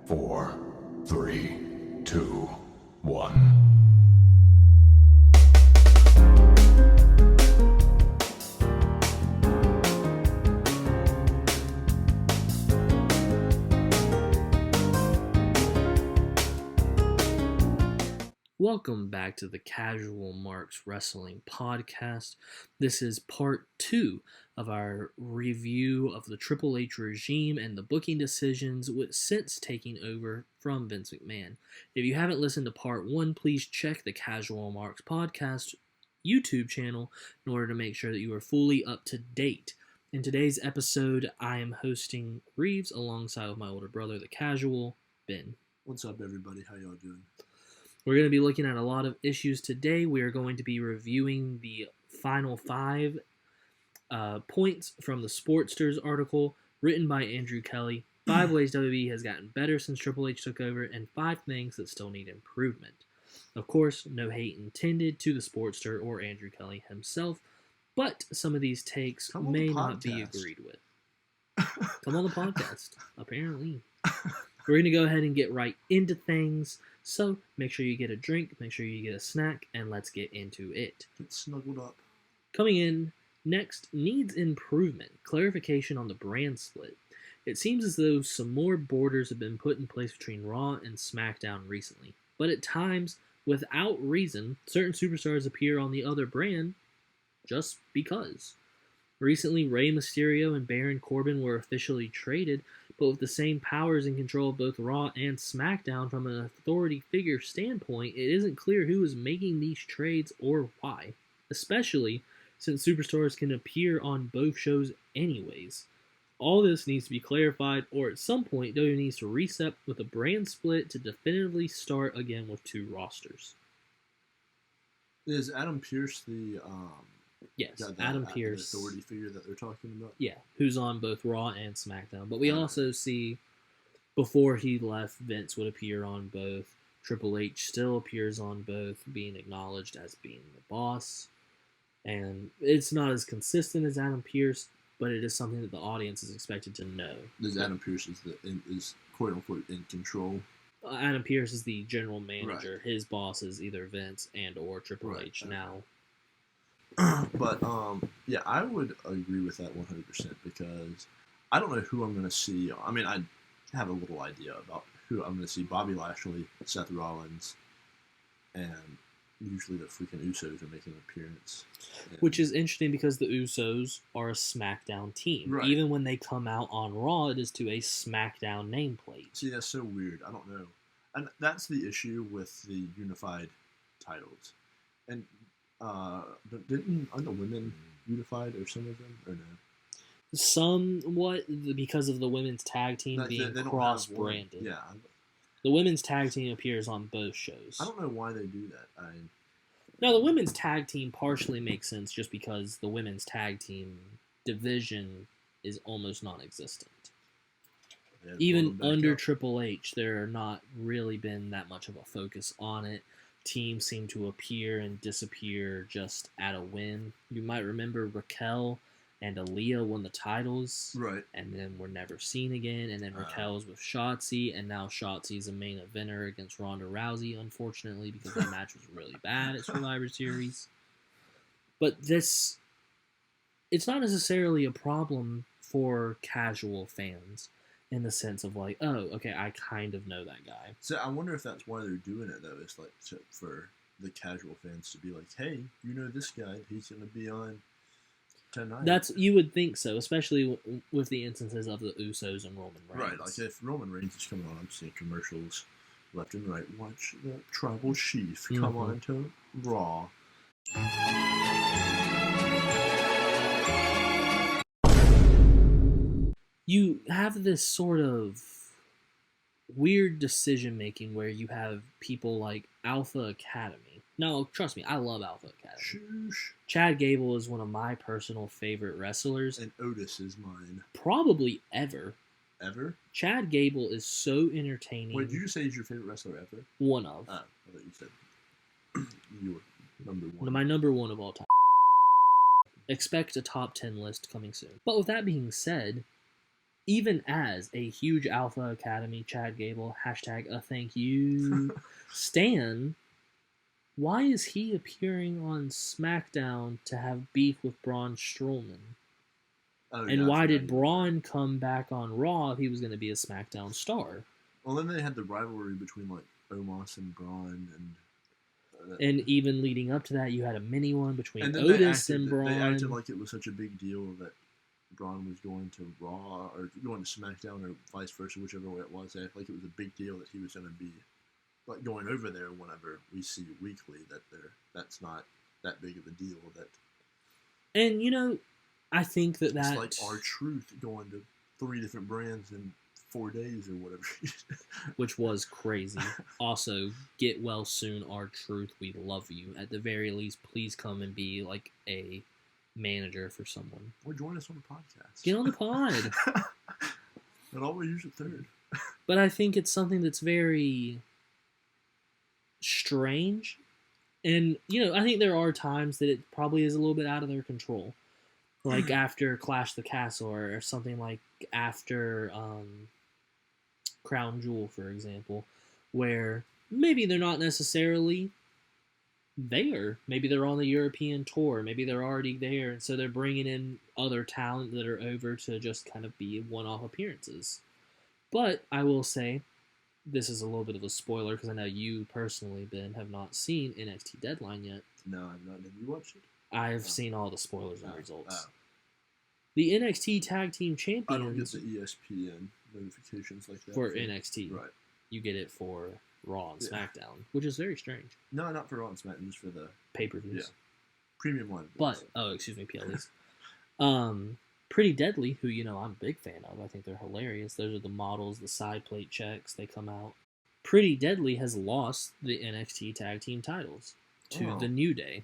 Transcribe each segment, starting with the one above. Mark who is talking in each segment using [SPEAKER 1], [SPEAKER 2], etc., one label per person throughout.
[SPEAKER 1] 4, 3, 2, 1.
[SPEAKER 2] Welcome back to the Casual Marks Wrestling Podcast. This is part 2 of our review of the Triple H regime and the booking decisions since taking over from Vince McMahon. If you haven't listened to part 1, please check the Casual Marks Podcast YouTube channel in order to make sure that you are fully up to date. In today's episode, I am hosting Reeves alongside with my older brother, the Casual, Ben.
[SPEAKER 3] What's up, everybody? How y'all doing?
[SPEAKER 2] We're going to be looking at a lot of issues today. We are going to be reviewing the final 5 points from the Sportsters article written by Andrew Kelly. 5 ways WWE has gotten better since Triple H took over, and 5 things that still need improvement. Of course, no hate intended to the Sportster or Andrew Kelly himself, but some of these takes may not be agreed with. Come on the podcast, apparently. We're going to go ahead and get right into things. So, make sure you get a drink, make sure you get a snack, and let's get into it.
[SPEAKER 3] Get snuggled up.
[SPEAKER 2] Coming in next, needs improvement. Clarification on the brand split. It seems as though some more borders have been put in place between Raw and SmackDown recently. But at times, without reason, certain superstars appear on the other brand just because. Recently, Rey Mysterio and Baron Corbin were officially traded, but with the same powers and control of both Raw and SmackDown from an authority figure standpoint, it isn't clear who is making these trades or why, especially since superstars can appear on both shows anyways. All this needs to be clarified, or at some point, WWE needs to reset with a brand split to definitively start again with 2 rosters.
[SPEAKER 3] Is Adam Pearce the
[SPEAKER 2] Yes, Adam Pearce,
[SPEAKER 3] the authority figure that they're talking about?
[SPEAKER 2] Yeah, who's on both Raw and SmackDown. But we also see, before he left, Vince would appear on both. Triple H still appears on both, being acknowledged as being the boss. And it's not as consistent as Adam Pearce, but it is something that the audience is expected to know.
[SPEAKER 3] Does Adam Pearce is quote unquote in control?
[SPEAKER 2] Adam Pearce is the general manager.
[SPEAKER 3] Right.
[SPEAKER 2] His boss is either Vince and or Triple H now.
[SPEAKER 3] But, yeah, I would agree with that 100% because I don't know who I'm going to see. I mean, I have a little idea about who I'm going to see. Bobby Lashley, Seth Rollins, and usually the freaking Usos are making an appearance.
[SPEAKER 2] Which is interesting because the Usos are a SmackDown team.
[SPEAKER 3] Right.
[SPEAKER 2] Even when they come out on Raw, it is to a SmackDown nameplate.
[SPEAKER 3] See, that's so weird. I don't know. And that's the issue with the unified titles. And aren't the women unified or some of them or no?
[SPEAKER 2] Somewhat because of the women's tag team being cross-branded.
[SPEAKER 3] Yeah.
[SPEAKER 2] The women's tag team appears on both shows.
[SPEAKER 3] I don't know why they do that.
[SPEAKER 2] Now, the women's tag team partially makes sense just because the women's tag team division is almost non-existent. Even under Triple H, there have not really been that much of a focus on it. Teams seem to appear and disappear just at a whim. You might remember Raquel and Aaliyah won the titles,
[SPEAKER 3] right?
[SPEAKER 2] And then were never seen again. And then Raquel's with Shotzi, and now Shotzi's a main eventer against Ronda Rousey, unfortunately, because that match was really bad at Survivor Series. But it's not necessarily a problem for casual fans. In the sense of like, oh, okay, I kind of know that guy.
[SPEAKER 3] So I wonder if that's why they're doing it, though. It's like for the casual fans to be like, hey, you know this guy, he's going to be on tonight.
[SPEAKER 2] You would think so, especially with the instances of the Usos and Roman Reigns.
[SPEAKER 3] Right, like if Roman Reigns is coming on, I'm seeing commercials left and right. Watch the Tribal Chief come on to Raw.
[SPEAKER 2] You have this sort of weird decision-making where you have people like Alpha Academy. No, trust me, I love Alpha Academy.
[SPEAKER 3] Shoosh.
[SPEAKER 2] Chad Gable is one of my personal favorite wrestlers.
[SPEAKER 3] And Otis is mine.
[SPEAKER 2] Probably ever.
[SPEAKER 3] Ever?
[SPEAKER 2] Chad Gable is so entertaining.
[SPEAKER 3] Wait, did you just say he's your favorite wrestler ever?
[SPEAKER 2] One of.
[SPEAKER 3] Oh, I thought you said you were number 1.
[SPEAKER 2] My number 1 of all time. Expect a top 10 list coming soon. But with that being said, even as a huge Alpha Academy, Chad Gable, hashtag a thank you, Stan, why is he appearing on SmackDown to have beef with Braun Strowman?
[SPEAKER 3] Oh,
[SPEAKER 2] And
[SPEAKER 3] yeah, I
[SPEAKER 2] why
[SPEAKER 3] forgot
[SPEAKER 2] did
[SPEAKER 3] you-
[SPEAKER 2] Braun come back on Raw if he was going to be a SmackDown star?
[SPEAKER 3] Well, then they had the rivalry between like Omos and Braun,
[SPEAKER 2] And even leading up to that, you had a mini one between
[SPEAKER 3] and then
[SPEAKER 2] Otis
[SPEAKER 3] they
[SPEAKER 2] and Braun.
[SPEAKER 3] They acted like it was such a big deal that Braun was going to Raw or going to SmackDown or vice versa, whichever way it was. They acted like it was a big deal that he was going to be like going over there. Whenever we see weekly that's not that big of a deal. That
[SPEAKER 2] And I think that
[SPEAKER 3] it's like R-Truth going to 3 different brands in 4 days or whatever.
[SPEAKER 2] which was crazy. Also, get well soon, R-Truth. We love you. At the very least, please come and be like a manager for someone.
[SPEAKER 3] Or join us on the podcast.
[SPEAKER 2] Get on the pod.
[SPEAKER 3] And always use a third.
[SPEAKER 2] But I think it's something that's very strange. And, I think there are times that it probably is a little bit out of their control. Like after Clash the Castle or something like after Crown Jewel, for example, where maybe they're not necessarily there. Maybe they're on the European tour. Maybe they're already there, and so they're bringing in other talent that are over to just kind of be one-off appearances. But I will say, this is a little bit of a spoiler because I know you personally, Ben, have not seen NXT Deadline yet.
[SPEAKER 3] No, I'm not. Have you watched it?
[SPEAKER 2] I've seen all the spoilers and results.
[SPEAKER 3] Oh.
[SPEAKER 2] The NXT Tag Team Champions
[SPEAKER 3] I don't get the ESPN notifications like that.
[SPEAKER 2] for NXT.
[SPEAKER 3] Right.
[SPEAKER 2] You get it for Raw and
[SPEAKER 3] Yeah.
[SPEAKER 2] SmackDown, which is very strange.
[SPEAKER 3] No, not for Raw and SmackDown, just for the
[SPEAKER 2] Pay-per-views.
[SPEAKER 3] Yeah. premium line.
[SPEAKER 2] But, PLEs. Pretty Deadly, who, I'm a big fan of. I think they're hilarious. Those are the models, the side plate checks, they come out. Pretty Deadly has lost the NXT Tag Team titles to
[SPEAKER 3] Oh.
[SPEAKER 2] the New Day.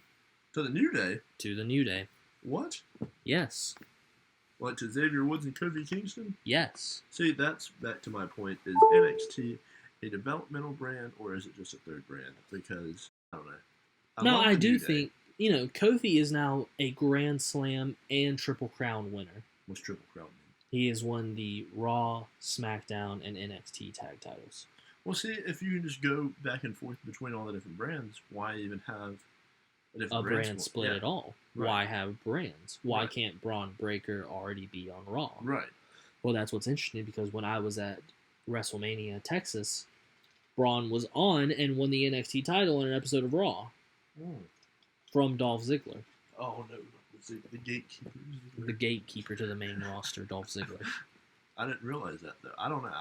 [SPEAKER 3] To the New Day?
[SPEAKER 2] To the New Day.
[SPEAKER 3] What?
[SPEAKER 2] Yes.
[SPEAKER 3] What, to Xavier Woods and Kofi Kingston?
[SPEAKER 2] Yes.
[SPEAKER 3] See, that's back to my point. Is NXT a developmental brand or is it just a third brand? Because, I don't know.
[SPEAKER 2] I
[SPEAKER 3] love the
[SPEAKER 2] do
[SPEAKER 3] New Day.
[SPEAKER 2] think, Kofi is now a Grand Slam and Triple Crown winner.
[SPEAKER 3] What's Triple Crown mean?
[SPEAKER 2] He has won the Raw, SmackDown, and NXT tag titles.
[SPEAKER 3] Well, see, if you can just go back and forth between all the different brands, why even have a different
[SPEAKER 2] Brand split
[SPEAKER 3] Yeah.
[SPEAKER 2] at all.
[SPEAKER 3] Right.
[SPEAKER 2] Why have brands? Why
[SPEAKER 3] Right.
[SPEAKER 2] can't Braun Breaker already be on Raw?
[SPEAKER 3] Right.
[SPEAKER 2] Well, that's what's interesting because when I was at WreslteMania Texas, Braun was on and won the NXT title in an episode of Raw from Dolph Ziggler,
[SPEAKER 3] Oh, no. The gatekeepers.
[SPEAKER 2] the gatekeeper to the main roster, Dolph Ziggler.
[SPEAKER 3] I didn't realize that, though. I don't know.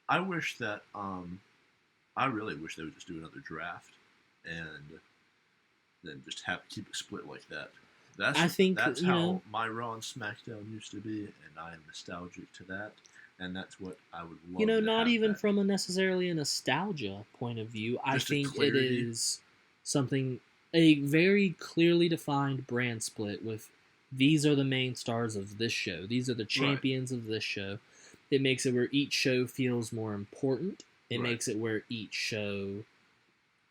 [SPEAKER 3] I wish that, I really wish they would just do another draft and then just keep it split like that.
[SPEAKER 2] I think,
[SPEAKER 3] that's
[SPEAKER 2] you
[SPEAKER 3] how
[SPEAKER 2] know-
[SPEAKER 3] my Raw and SmackDown used to be, and I am nostalgic to that, and that's what I would love.
[SPEAKER 2] Not
[SPEAKER 3] have
[SPEAKER 2] even
[SPEAKER 3] that.
[SPEAKER 2] from a necessarily a nostalgia point of view. I
[SPEAKER 3] Just a
[SPEAKER 2] think it
[SPEAKER 3] clarity.
[SPEAKER 2] is something, a very clearly defined brand split with these are the main stars of this show. These are the champions of this show. It makes it where each show feels more important. It
[SPEAKER 3] Right.
[SPEAKER 2] makes it where each show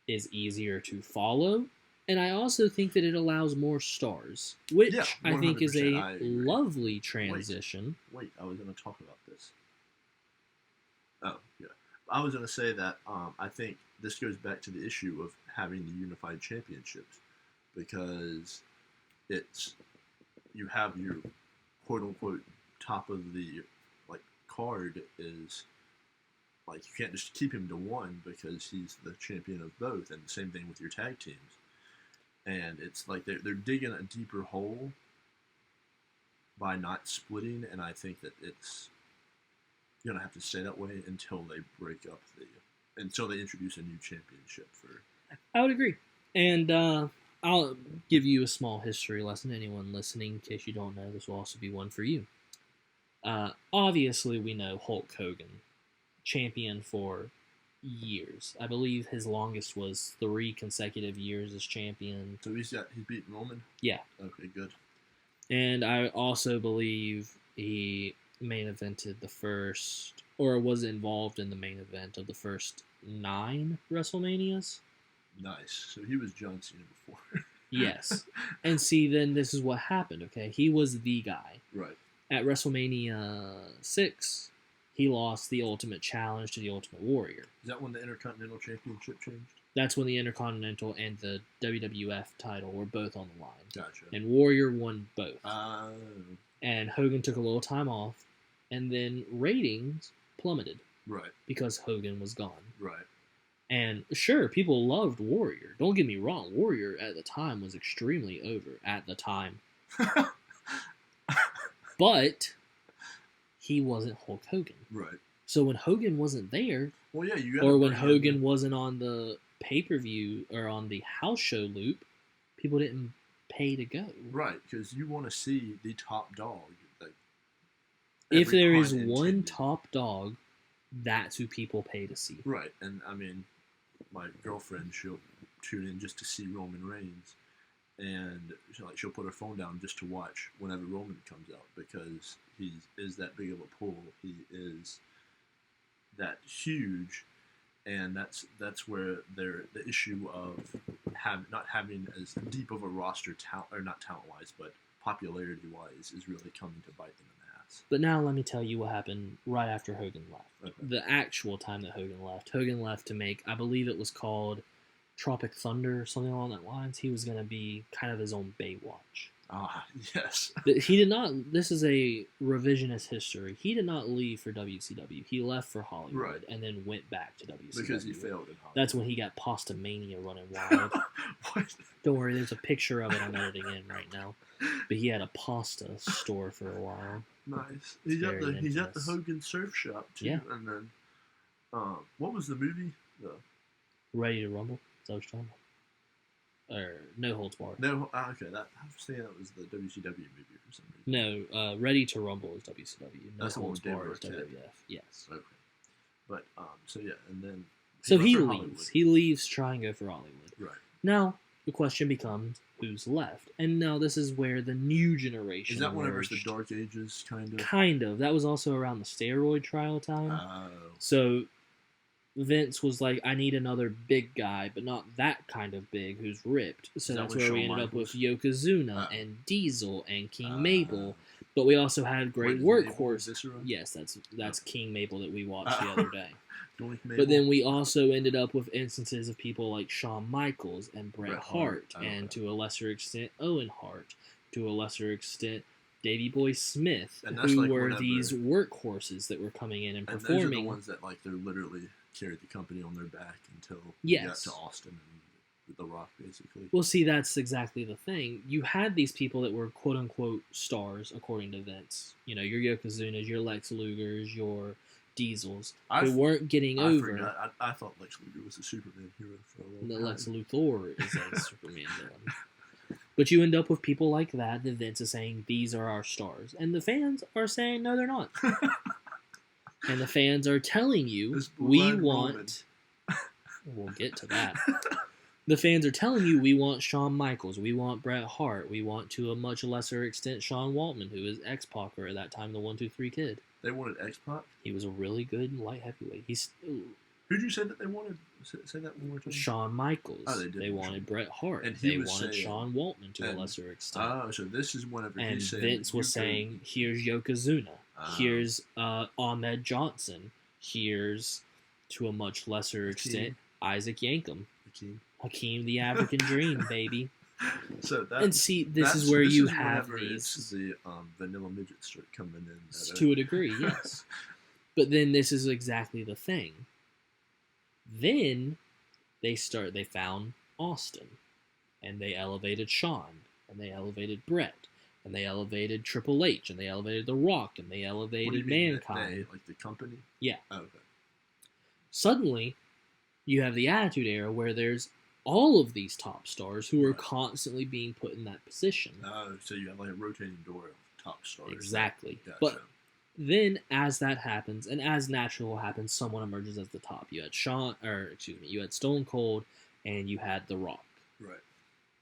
[SPEAKER 2] is easier to follow. And I also think that it allows more stars, which
[SPEAKER 3] Yeah,
[SPEAKER 2] I think is a
[SPEAKER 3] 100%, I agree.
[SPEAKER 2] lovely transition.
[SPEAKER 3] Wait, I was going to talk about this. Oh, yeah. I was going to say that I think this goes back to the issue of having the unified championships because you have your quote unquote top of the card is you can't just keep him to one because he's the champion of both, and the same thing with your tag teams. And it's like they're digging a deeper hole by not splitting, and I think that it's gonna have to stay that way until they break up until they introduce a new championship for.
[SPEAKER 2] I would agree. And I'll give you a small history lesson. Anyone listening, in case you don't know, this will also be one for you. Obviously, we know Hulk Hogan, champion for years. I believe his longest was 3 consecutive years as champion.
[SPEAKER 3] So he's beaten Roman?
[SPEAKER 2] Yeah.
[SPEAKER 3] Okay, good.
[SPEAKER 2] And I also believe he main evented the first, or was involved in the main event of the first 9 WrestleManias.
[SPEAKER 3] Nice. So he was John Cena before.
[SPEAKER 2] Yes. And see, then this is what happened, okay? He was the guy.
[SPEAKER 3] Right.
[SPEAKER 2] At WrestleMania 6, he lost the Ultimate Challenge to the Ultimate Warrior.
[SPEAKER 3] Is that when the Intercontinental Championship changed?
[SPEAKER 2] That's when the Intercontinental and the WWF title were both on the line.
[SPEAKER 3] Gotcha.
[SPEAKER 2] And Warrior won both.
[SPEAKER 3] Oh.
[SPEAKER 2] And Hogan took a little time off, and then ratings plummeted
[SPEAKER 3] Right.
[SPEAKER 2] because Hogan was gone.
[SPEAKER 3] Right.
[SPEAKER 2] And sure, people loved Warrior. Don't get me wrong. Warrior at the time was extremely over at the time. But he wasn't Hulk Hogan.
[SPEAKER 3] Right.
[SPEAKER 2] So when Hogan wasn't there,
[SPEAKER 3] Well, yeah, you.
[SPEAKER 2] or when Hogan wasn't on the pay-per-view or on the house show loop, people didn't pay to go.
[SPEAKER 3] Right, because you want to see the top dog. Like,
[SPEAKER 2] If there is
[SPEAKER 3] pun
[SPEAKER 2] one
[SPEAKER 3] intended.
[SPEAKER 2] top dog, that's who people pay to see.
[SPEAKER 3] Right, and I mean, my girlfriend, she'll tune in just to see Roman Reigns, and she'll put her phone down just to watch whenever Roman comes out because he is that big of a pull. He is that huge, and that's where the issue of not having as deep of a roster not talent wise, but popularity wise, is really coming to bite them in the ass.
[SPEAKER 2] But now let me tell you what happened right after Hogan left.
[SPEAKER 3] Okay.
[SPEAKER 2] The actual time that Hogan left. Hogan left to make, I believe it was called Tropic Thunder or something along that lines. He was going to be kind of his own Baywatch.
[SPEAKER 3] Ah, yes.
[SPEAKER 2] He did not, this is a revisionist history. He did not leave for WCW. He left for Hollywood
[SPEAKER 3] Right.
[SPEAKER 2] and then went back to WCW.
[SPEAKER 3] Because he failed in Hollywood.
[SPEAKER 2] That's when he got Pasta Mania running wild.
[SPEAKER 3] What?
[SPEAKER 2] Don't worry, there's a picture of it I'm editing in right now. But he had a pasta store for a while.
[SPEAKER 3] Nice. He's got
[SPEAKER 2] very
[SPEAKER 3] the
[SPEAKER 2] infamous.
[SPEAKER 3] Hogan Surf Shop too.
[SPEAKER 2] Yeah.
[SPEAKER 3] And then, what was the movie?
[SPEAKER 2] Ready to Rumble? Is that what you're talking about? Or No Holds Barred?
[SPEAKER 3] No. Okay. I was saying that was the WCW movie for some reason.
[SPEAKER 2] No, Ready to Rumble is WCW. No
[SPEAKER 3] That's the one
[SPEAKER 2] Holds
[SPEAKER 3] with Dave
[SPEAKER 2] Barred is
[SPEAKER 3] Arquette.
[SPEAKER 2] WWF. Yes.
[SPEAKER 3] Okay. But so yeah, and then.
[SPEAKER 2] So
[SPEAKER 3] left
[SPEAKER 2] he
[SPEAKER 3] for
[SPEAKER 2] leaves.
[SPEAKER 3] Hollywood.
[SPEAKER 2] He leaves to try and go for Hollywood.
[SPEAKER 3] Right.
[SPEAKER 2] Now, the question becomes, who's left? And now this is where the new generation
[SPEAKER 3] Is that whenever it's the
[SPEAKER 2] emerged.
[SPEAKER 3] Dark Ages kind of?
[SPEAKER 2] Kind of. That was also around the steroid trial time.
[SPEAKER 3] Oh.
[SPEAKER 2] So Vince was like, I need another big guy, but not that kind of big who's ripped. So
[SPEAKER 3] that
[SPEAKER 2] that's
[SPEAKER 3] when
[SPEAKER 2] where we
[SPEAKER 3] Shawn
[SPEAKER 2] ended up with
[SPEAKER 3] Michaels?
[SPEAKER 2] Yokozuna
[SPEAKER 3] Oh.
[SPEAKER 2] and Diesel and King Mabel. But we also had
[SPEAKER 3] Wait,
[SPEAKER 2] great
[SPEAKER 3] is Mabel
[SPEAKER 2] workhorse.
[SPEAKER 3] Viscera?
[SPEAKER 2] Yes, that's King Mabel that we watched the other day.
[SPEAKER 3] Doink Mabel?
[SPEAKER 2] But then we also ended up with instances of people like Shawn Michaels and Bret Hart,
[SPEAKER 3] Oh,
[SPEAKER 2] and
[SPEAKER 3] okay.
[SPEAKER 2] to a lesser extent Owen Hart, to a lesser extent Davey Boy Smith,
[SPEAKER 3] And that's
[SPEAKER 2] who
[SPEAKER 3] like
[SPEAKER 2] were
[SPEAKER 3] whenever-
[SPEAKER 2] these workhorses that were coming in and
[SPEAKER 3] And those are
[SPEAKER 2] performing.
[SPEAKER 3] the ones that like they're literally carried the company on their back until
[SPEAKER 2] Yes.
[SPEAKER 3] we got to Austin and The Rock, basically.
[SPEAKER 2] Well, see, that's exactly the thing. You had these people that were quote unquote stars, according to Vince. You know, your Yokozunas, your Lex Lugers, your Diesels, who weren't getting
[SPEAKER 3] I
[SPEAKER 2] over.
[SPEAKER 3] forgot. I thought Lex Luger was a Superman hero for a long
[SPEAKER 2] The
[SPEAKER 3] time.
[SPEAKER 2] Lex Luthor is a Superman villain. But you end up with people like that Vince is saying, these are our stars. And the fans are saying, no, they're not. And the fans are telling you,
[SPEAKER 3] This
[SPEAKER 2] we
[SPEAKER 3] blood
[SPEAKER 2] want... We'll get to that. The fans are telling you, we want Shawn Michaels, we want Bret Hart, we want, to a much lesser extent, Sean Waltman, who is X-Pac, or at that time, the 1-2-3 Kid.
[SPEAKER 3] They wanted X-Pac?
[SPEAKER 2] He was a really good light heavyweight.
[SPEAKER 3] Who'd you say that they wanted? Say that one more time.
[SPEAKER 2] Shawn Michaels.
[SPEAKER 3] Oh, they did.
[SPEAKER 2] wanted Bret Hart.
[SPEAKER 3] And he
[SPEAKER 2] they
[SPEAKER 3] was
[SPEAKER 2] wanted
[SPEAKER 3] saying-
[SPEAKER 2] Sean Waltman to a
[SPEAKER 3] and-
[SPEAKER 2] lesser extent.
[SPEAKER 3] Oh, so this is whenever
[SPEAKER 2] and
[SPEAKER 3] he said
[SPEAKER 2] Vince was saying, here's Yokozuna. Here's Ahmed Johnson. Here's, to a much lesser extent, Isaac Yankem. Hakeem the African Dream, baby.
[SPEAKER 3] So that,
[SPEAKER 2] And see, this is where you have
[SPEAKER 3] whenever
[SPEAKER 2] these...
[SPEAKER 3] it's the vanilla midgets start coming in.
[SPEAKER 2] To a degree, yes. But then this is exactly the thing. Then they found Austin, and they elevated Shawn, and they elevated Brett, and they elevated Triple H, and they elevated The Rock, and they
[SPEAKER 3] What do
[SPEAKER 2] elevated
[SPEAKER 3] you mean,
[SPEAKER 2] Mankind.
[SPEAKER 3] they, like the company?
[SPEAKER 2] Yeah.
[SPEAKER 3] Oh, okay.
[SPEAKER 2] Suddenly, you have the Attitude Era where there's all of these top stars who are
[SPEAKER 3] Right.
[SPEAKER 2] constantly being put in that position.
[SPEAKER 3] Oh, so you have like a rotating door of top stars.
[SPEAKER 2] Exactly.
[SPEAKER 3] Gotcha.
[SPEAKER 2] But then, as that happens, and as natural happens, someone emerges at the top. You had you had Stone Cold, and you had The Rock.
[SPEAKER 3] Right.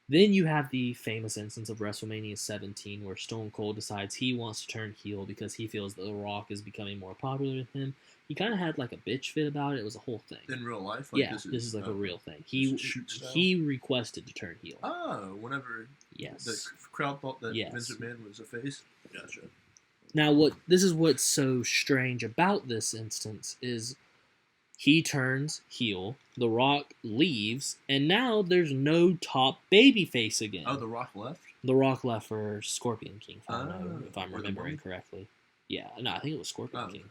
[SPEAKER 2] Then you have the famous instance of WrestleMania 17, where Stone Cold decides he wants to turn heel because he feels that The Rock is becoming more popular than him. He kind of had like a bitch fit about it. It was a whole thing.
[SPEAKER 3] In real life? Like
[SPEAKER 2] Yeah, this is like a real thing.
[SPEAKER 3] this is shoot style?
[SPEAKER 2] He requested to turn heel.
[SPEAKER 3] Oh, whenever
[SPEAKER 2] Yes.
[SPEAKER 3] the crowd thought that
[SPEAKER 2] Yes.
[SPEAKER 3] Vince McMahon was a face? Gotcha.
[SPEAKER 2] Now, this is what's so strange about this instance is he turns heel, The Rock leaves, and now there's no top babyface again.
[SPEAKER 3] Oh, The Rock left?
[SPEAKER 2] The Rock left for Scorpion King, if I'm
[SPEAKER 3] or the
[SPEAKER 2] remembering
[SPEAKER 3] Mummy?
[SPEAKER 2] correctly. Yeah, no, I think it was Scorpion
[SPEAKER 3] Oh,
[SPEAKER 2] King.
[SPEAKER 3] okay.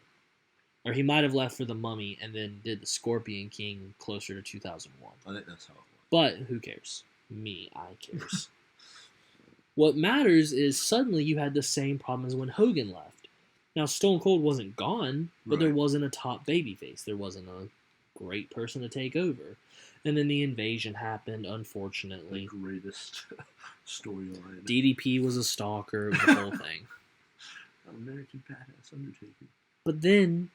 [SPEAKER 2] Or he might have left for the Mummy and then did the Scorpion King closer to 2001.
[SPEAKER 3] I think that's how it was.
[SPEAKER 2] But who cares? I cares. What matters is suddenly you had the same problem as when Hogan left. Now, Stone Cold wasn't gone, but there
[SPEAKER 3] Right.
[SPEAKER 2] wasn't a top babyface. There wasn't a great person to take over. And then the invasion happened,
[SPEAKER 3] The
[SPEAKER 2] unfortunately.
[SPEAKER 3] greatest storyline.
[SPEAKER 2] DDP was a stalker, it was the whole thing.
[SPEAKER 3] American Badass Undertaker.
[SPEAKER 2] But then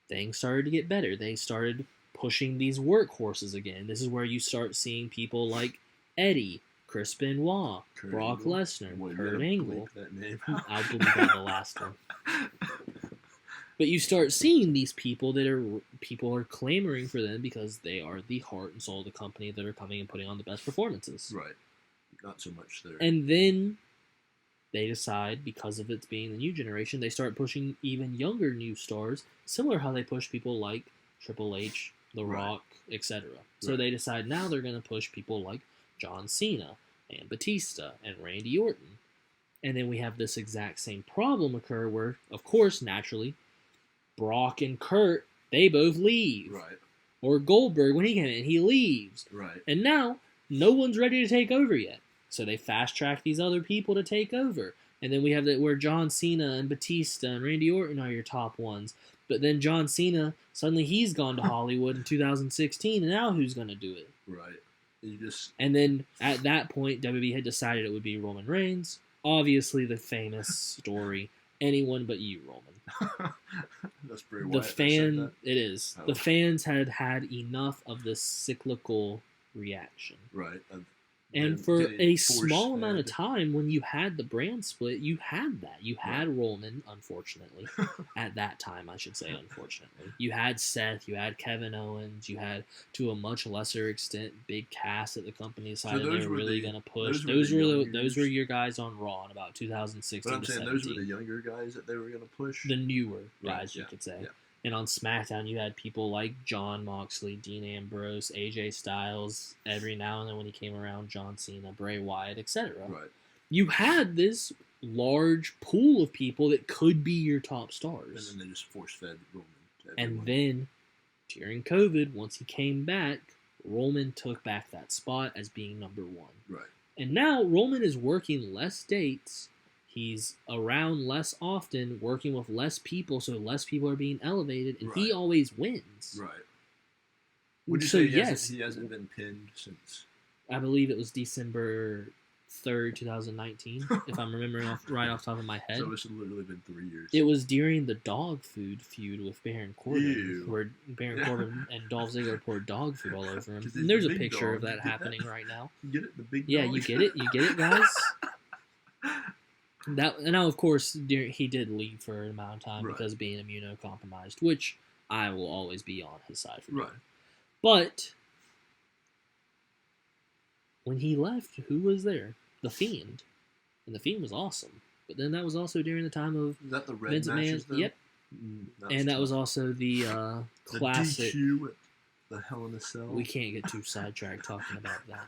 [SPEAKER 2] things started to get better. They started pushing these workhorses again. This is where you start seeing people like Eddie, Chris Benoit,
[SPEAKER 3] Kurt
[SPEAKER 2] Brock
[SPEAKER 3] Angle.
[SPEAKER 2] Lesnar,
[SPEAKER 3] Boy, you
[SPEAKER 2] Kurt
[SPEAKER 3] gotta
[SPEAKER 2] Angle.
[SPEAKER 3] bleep that name.
[SPEAKER 2] I'll believe that the last one. But you start seeing these people people are clamoring for them because they are the heart and soul of the company that are coming and putting on the best performances.
[SPEAKER 3] Right. Not so much there.
[SPEAKER 2] And then they decide, because of it being the new generation, they start pushing even younger new stars, similar how they push people like Triple H, The
[SPEAKER 3] Right.
[SPEAKER 2] Rock, etc. So
[SPEAKER 3] Right.
[SPEAKER 2] they decide now they're going to push people like John Cena and Batista and Randy Orton. And then we have this exact same problem occur where, of course, naturally, Brock and Kurt, they both leave.
[SPEAKER 3] Right.
[SPEAKER 2] Or Goldberg, when he came in, he leaves.
[SPEAKER 3] Right.
[SPEAKER 2] And now, no one's ready to take over yet. So they fast track these other people to take over. And then we have that where John Cena and Batista and Randy Orton are your top ones. But then John Cena, suddenly he's gone to Hollywood in 2016, and now who's going to do it?
[SPEAKER 3] Right. You just
[SPEAKER 2] And then at that point, WWE had decided it would be Roman Reigns. Obviously, the famous story, anyone but you, Roman.
[SPEAKER 3] that's Bray Wyatt.
[SPEAKER 2] The
[SPEAKER 3] that said
[SPEAKER 2] fan,
[SPEAKER 3] that.
[SPEAKER 2] it is.
[SPEAKER 3] Oh.
[SPEAKER 2] The fans had had enough of this cyclical reaction.
[SPEAKER 3] Right. Of
[SPEAKER 2] And
[SPEAKER 3] them
[SPEAKER 2] for
[SPEAKER 3] getting
[SPEAKER 2] a
[SPEAKER 3] force
[SPEAKER 2] small amount of
[SPEAKER 3] fed.
[SPEAKER 2] time, when you had the brand split, you had that. You had Roman, unfortunately. At that time, I should say, unfortunately. You had Seth, you had Kevin Owens, you had, to a much lesser extent, Big Cass at the company decided
[SPEAKER 3] those
[SPEAKER 2] they were
[SPEAKER 3] were
[SPEAKER 2] really
[SPEAKER 3] the-
[SPEAKER 2] going to push.
[SPEAKER 3] those were the
[SPEAKER 2] Those were
[SPEAKER 3] youngers.
[SPEAKER 2] your guys on Raw in about 2016
[SPEAKER 3] But I'm
[SPEAKER 2] to
[SPEAKER 3] saying
[SPEAKER 2] 17.
[SPEAKER 3] those were the younger guys that they were going to push.
[SPEAKER 2] The newer
[SPEAKER 3] Right,
[SPEAKER 2] guys, you
[SPEAKER 3] yeah,
[SPEAKER 2] could say.
[SPEAKER 3] yeah.
[SPEAKER 2] And on SmackDown, you had people like John Moxley, Dean Ambrose, AJ Styles, every now and then when he came around, John Cena, Bray Wyatt, etc.
[SPEAKER 3] Right.
[SPEAKER 2] You had this large pool of people that could be your top
[SPEAKER 3] And
[SPEAKER 2] stars.
[SPEAKER 3] then they just force fed Roman to
[SPEAKER 2] And
[SPEAKER 3] everyone.
[SPEAKER 2] then, during COVID, once he came back, Roman took back that spot as being number one.
[SPEAKER 3] Right.
[SPEAKER 2] And now Roman is working less dates. He's around less often, working with less people, so less people are being elevated, and he
[SPEAKER 3] Right.
[SPEAKER 2] always wins.
[SPEAKER 3] Right. Would you
[SPEAKER 2] So
[SPEAKER 3] say
[SPEAKER 2] yes,
[SPEAKER 3] he hasn't been pinned since?
[SPEAKER 2] I believe it was December 3rd, 2019, if I'm remembering right off the top of my head.
[SPEAKER 3] So it's literally been 3 years.
[SPEAKER 2] It was during the dog food feud with Baron Corbin,
[SPEAKER 3] Ew.
[SPEAKER 2] where Baron Corbin and Dolph Ziggler poured dog food all over him.
[SPEAKER 3] 'Cause
[SPEAKER 2] And
[SPEAKER 3] he's
[SPEAKER 2] there's
[SPEAKER 3] a
[SPEAKER 2] a
[SPEAKER 3] big
[SPEAKER 2] picture
[SPEAKER 3] dog.
[SPEAKER 2] of that
[SPEAKER 3] You get that?
[SPEAKER 2] happening right now.
[SPEAKER 3] You get it? The big
[SPEAKER 2] Yeah,
[SPEAKER 3] dog?
[SPEAKER 2] you get it, guys. That and now, of course, he did leave for an amount of time
[SPEAKER 3] Right.
[SPEAKER 2] because of being immunocompromised, which I will always be on his side for.
[SPEAKER 3] Right.
[SPEAKER 2] But when he left, who was there? The Fiend, and the Fiend was awesome. But then that was also during the time of
[SPEAKER 3] Is that the red
[SPEAKER 2] Vince
[SPEAKER 3] matches,
[SPEAKER 2] McMahon.
[SPEAKER 3] though?
[SPEAKER 2] Yep,
[SPEAKER 3] And
[SPEAKER 2] that was also the
[SPEAKER 3] the
[SPEAKER 2] classic.
[SPEAKER 3] DQ at the Hell in a Cell.
[SPEAKER 2] We can't get too sidetracked talking about that.